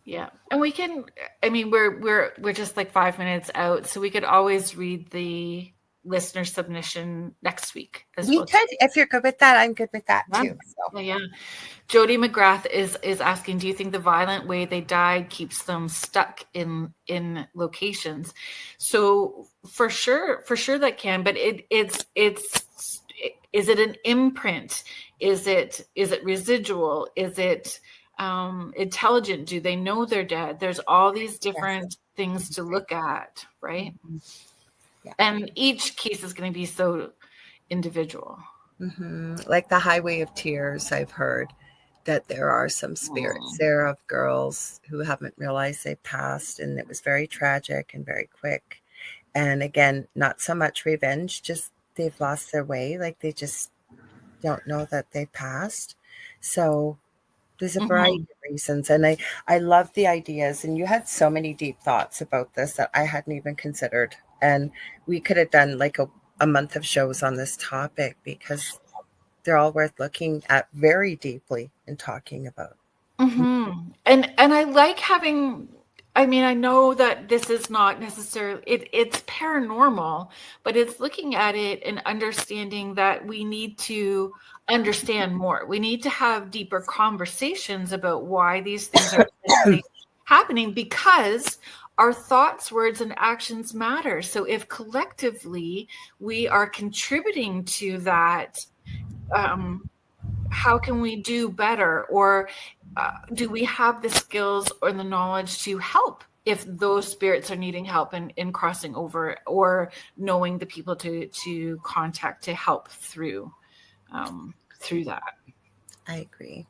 yeah, and we can. I mean, we're just like 5 minutes out, so we could always read the listener submission next week. We could, if you're good with that. I'm good with that too. So. Yeah. Jody McGrath is asking, do you think the violent way they died keeps them stuck in locations? So for sure that can, but it's is it an imprint? Is it residual? Is it intelligent? Do they know they're dead? There's all these different things to look at, right? Yeah. And each case is going to be so individual. Like the Highway of Tears, I've heard that there are some spirits there of girls who haven't realized they passed, and it was very tragic and very quick. And again, not so much revenge, just they've lost their way. Like they just don't know that they passed. So there's a variety of reasons. And I love the ideas. And you had so many deep thoughts about this that I hadn't even considered. And we could have done like a month of shows on this topic because they're all worth looking at very deeply and talking about. And I like having, I mean, I know that this is not necessarily, it's paranormal, but it's looking at it and understanding that we need to understand more. We need to have deeper conversations about why these things are happening, because our thoughts, words, and actions matter. So if collectively we are contributing to that, how can we do better? Or do we have the skills or the knowledge to help if those spirits are needing help in crossing over, or knowing the people to contact to help through that? I agree.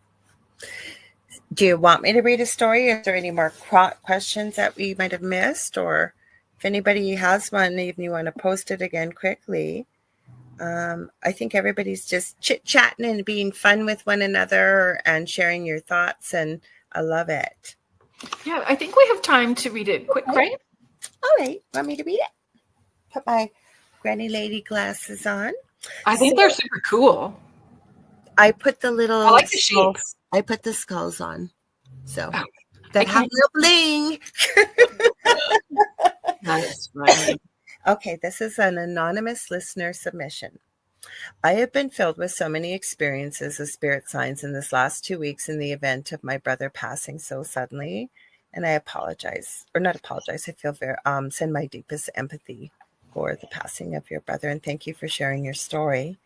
Do you want me to read a story? Is there any more questions that we might have missed? Or if anybody has one, even you want to post it again quickly. I think everybody's just chit-chatting and being fun with one another and sharing your thoughts, and I love it. Yeah, I think we have time to read it quick, right? All right. Want me to read it? Put my granny lady glasses on. I think they're super cool. I put the little I like the shapes. I put the skulls on. So that have no bling. That's right. Okay, this is an anonymous listener submission. I have been filled with so many experiences of spirit signs in this last 2 weeks in the event of my brother passing so suddenly. And I apologize, or not apologize, I feel very, send my deepest empathy for the passing of your brother. And thank you for sharing your story.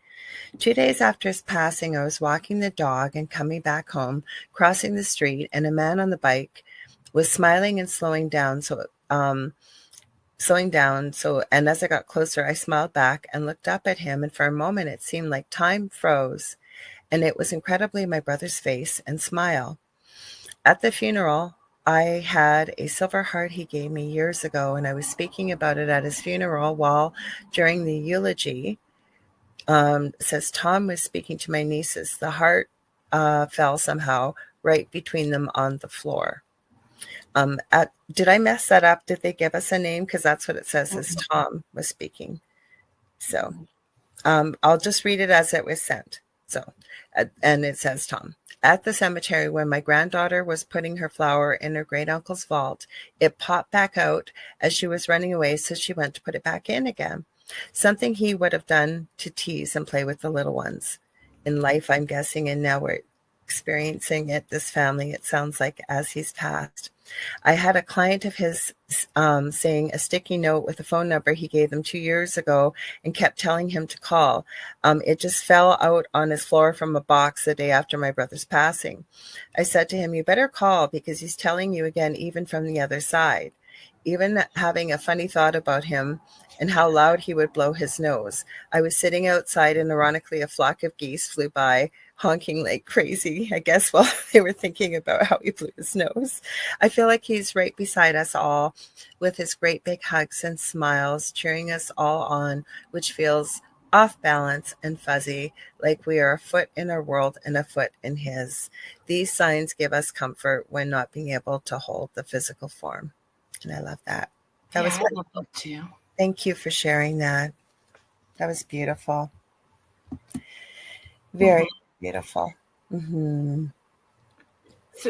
2 days after his passing, I was walking the dog and coming back home, crossing the street, and a man on the bike was smiling and slowing down. And as I got closer, I smiled back and looked up at him, and for a moment it seemed like time froze, and it was incredibly my brother's face and smile. At the funeral, I had a silver heart he gave me years ago, and I was speaking about it at his funeral while during the eulogy, says Tom was speaking to my nieces. The heart fell somehow right between them on the floor. Did I mess that up? Did they give us a name? Because that's what it says as Tom was speaking. So I'll just read it as it was sent. So, and it says Tom. At the cemetery, when my granddaughter was putting her flower in her great uncle's vault, it popped back out as she was running away, so she went to put it back in again. Something he would have done to tease and play with the little ones. In life, I'm guessing, and now we're experiencing it, this family, it sounds like, as he's passed. I had a client of his saying a sticky note with a phone number he gave them 2 years ago and kept telling him to call. It just fell out on his floor from a box the day after my brother's passing. I said to him, you better call because he's telling you again, even from the other side. Even having a funny thought about him and how loud he would blow his nose. I was sitting outside and ironically a flock of geese flew by, honking like crazy, I guess, while they were thinking about how he blew his nose. I feel like he's right beside us all with his great big hugs and smiles, cheering us all on, which feels off balance and fuzzy, like we are a foot in our world and a foot in his. These signs give us comfort when not being able to hold the physical form. And I love that. That was I love that too. Thank you for sharing that. That was beautiful. Very beautiful. So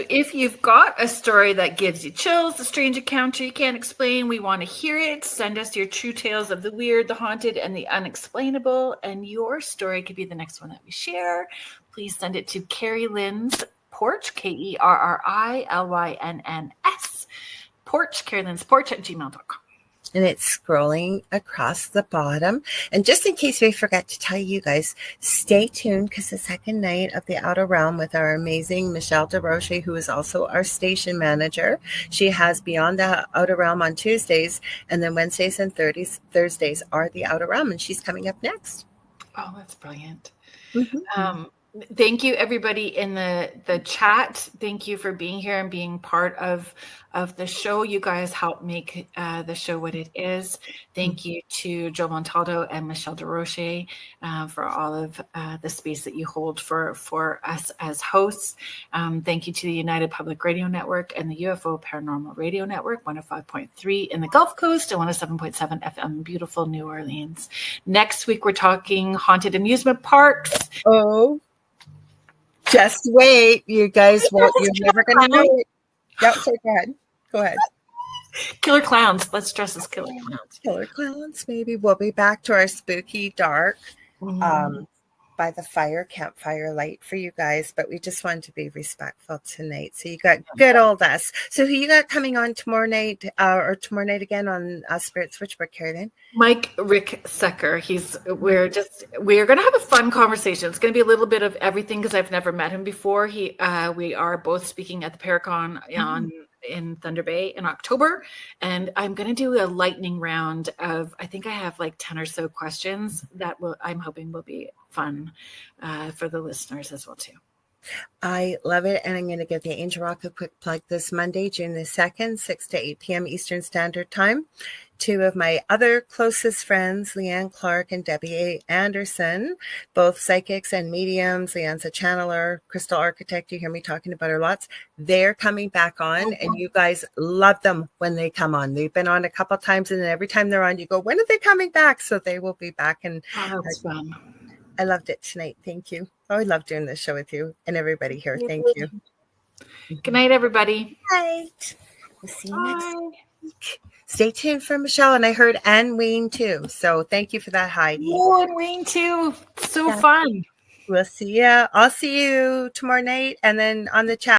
if you've got a story that gives you chills, a strange encounter you can't explain, we want to hear it. Send us your true tales of the weird, the haunted, and the unexplainable. And your story could be the next one that we share. Please send it to Kerrilynn's Porch, KerriLynn's Porch, Kerrilynn's Porch at gmail.com. And it's scrolling across the bottom. And just in case we forgot to tell you guys, stay tuned because the second night of the Outer Realm with our amazing Michelle DeRoche, who is also our station manager. She has Beyond the Outer Realm on Tuesdays, and then Wednesdays and Thursdays are the Outer Realm, and she's coming up next. Oh, that's brilliant. Thank you, everybody in the chat. Thank you for being here and being part of the show. You guys help make the show what it is. Thank you to Joe Montaldo and Michelle DeRoche for all of the space that you hold for us as hosts. Thank you to the United Public Radio Network and the UFO Paranormal Radio Network, 105.3 in the Gulf Coast and 107.7 FM in beautiful New Orleans. Next week, we're talking haunted amusement parks. Oh. Just wait, you guys won't. You're never going to know it. Yep, so go ahead. Killer clowns. Let's dress as killer clowns. Killer clowns, maybe. We'll be back to our spooky, dark, by the campfire light for you guys. But we just wanted to be respectful tonight. So you got good old us. So who you got coming on tomorrow night again on Spirit Switchboard, Kerrilynn? Mike Rick Secker. We're going to have a fun conversation. It's going to be a little bit of everything because I've never met him before. We are both speaking at the Paracon in Thunder Bay in October, and I'm going to do a lightning round of, I think I have like 10 or so questions that I'm hoping will be fun for the listeners as well too. I love it. And I'm going to give the Angel Rock a quick plug this Monday, June the 2nd, 6 to 8 p.m. Eastern Standard Time. Two of my other closest friends, Leanne Clark and Debbie A. Anderson, both psychics and mediums. Leanne's a channeler, crystal architect. You hear me talking about her lots. They're coming back on, and you guys love them when they come on. They've been on a couple times, and then every time they're on, you go, when are they coming back? So they will be back. And that's fun. I loved it tonight. Thank you. Oh, I love doing this show with you and everybody here. Thank you. Good night, everybody. Night. We'll see you next week. Stay tuned for Michelle. And I heard Anne Wayne too. So thank you for that, Heidi. Oh, Anne Wayne too. So fun. We'll see you. I'll see you tomorrow night and then on the chat.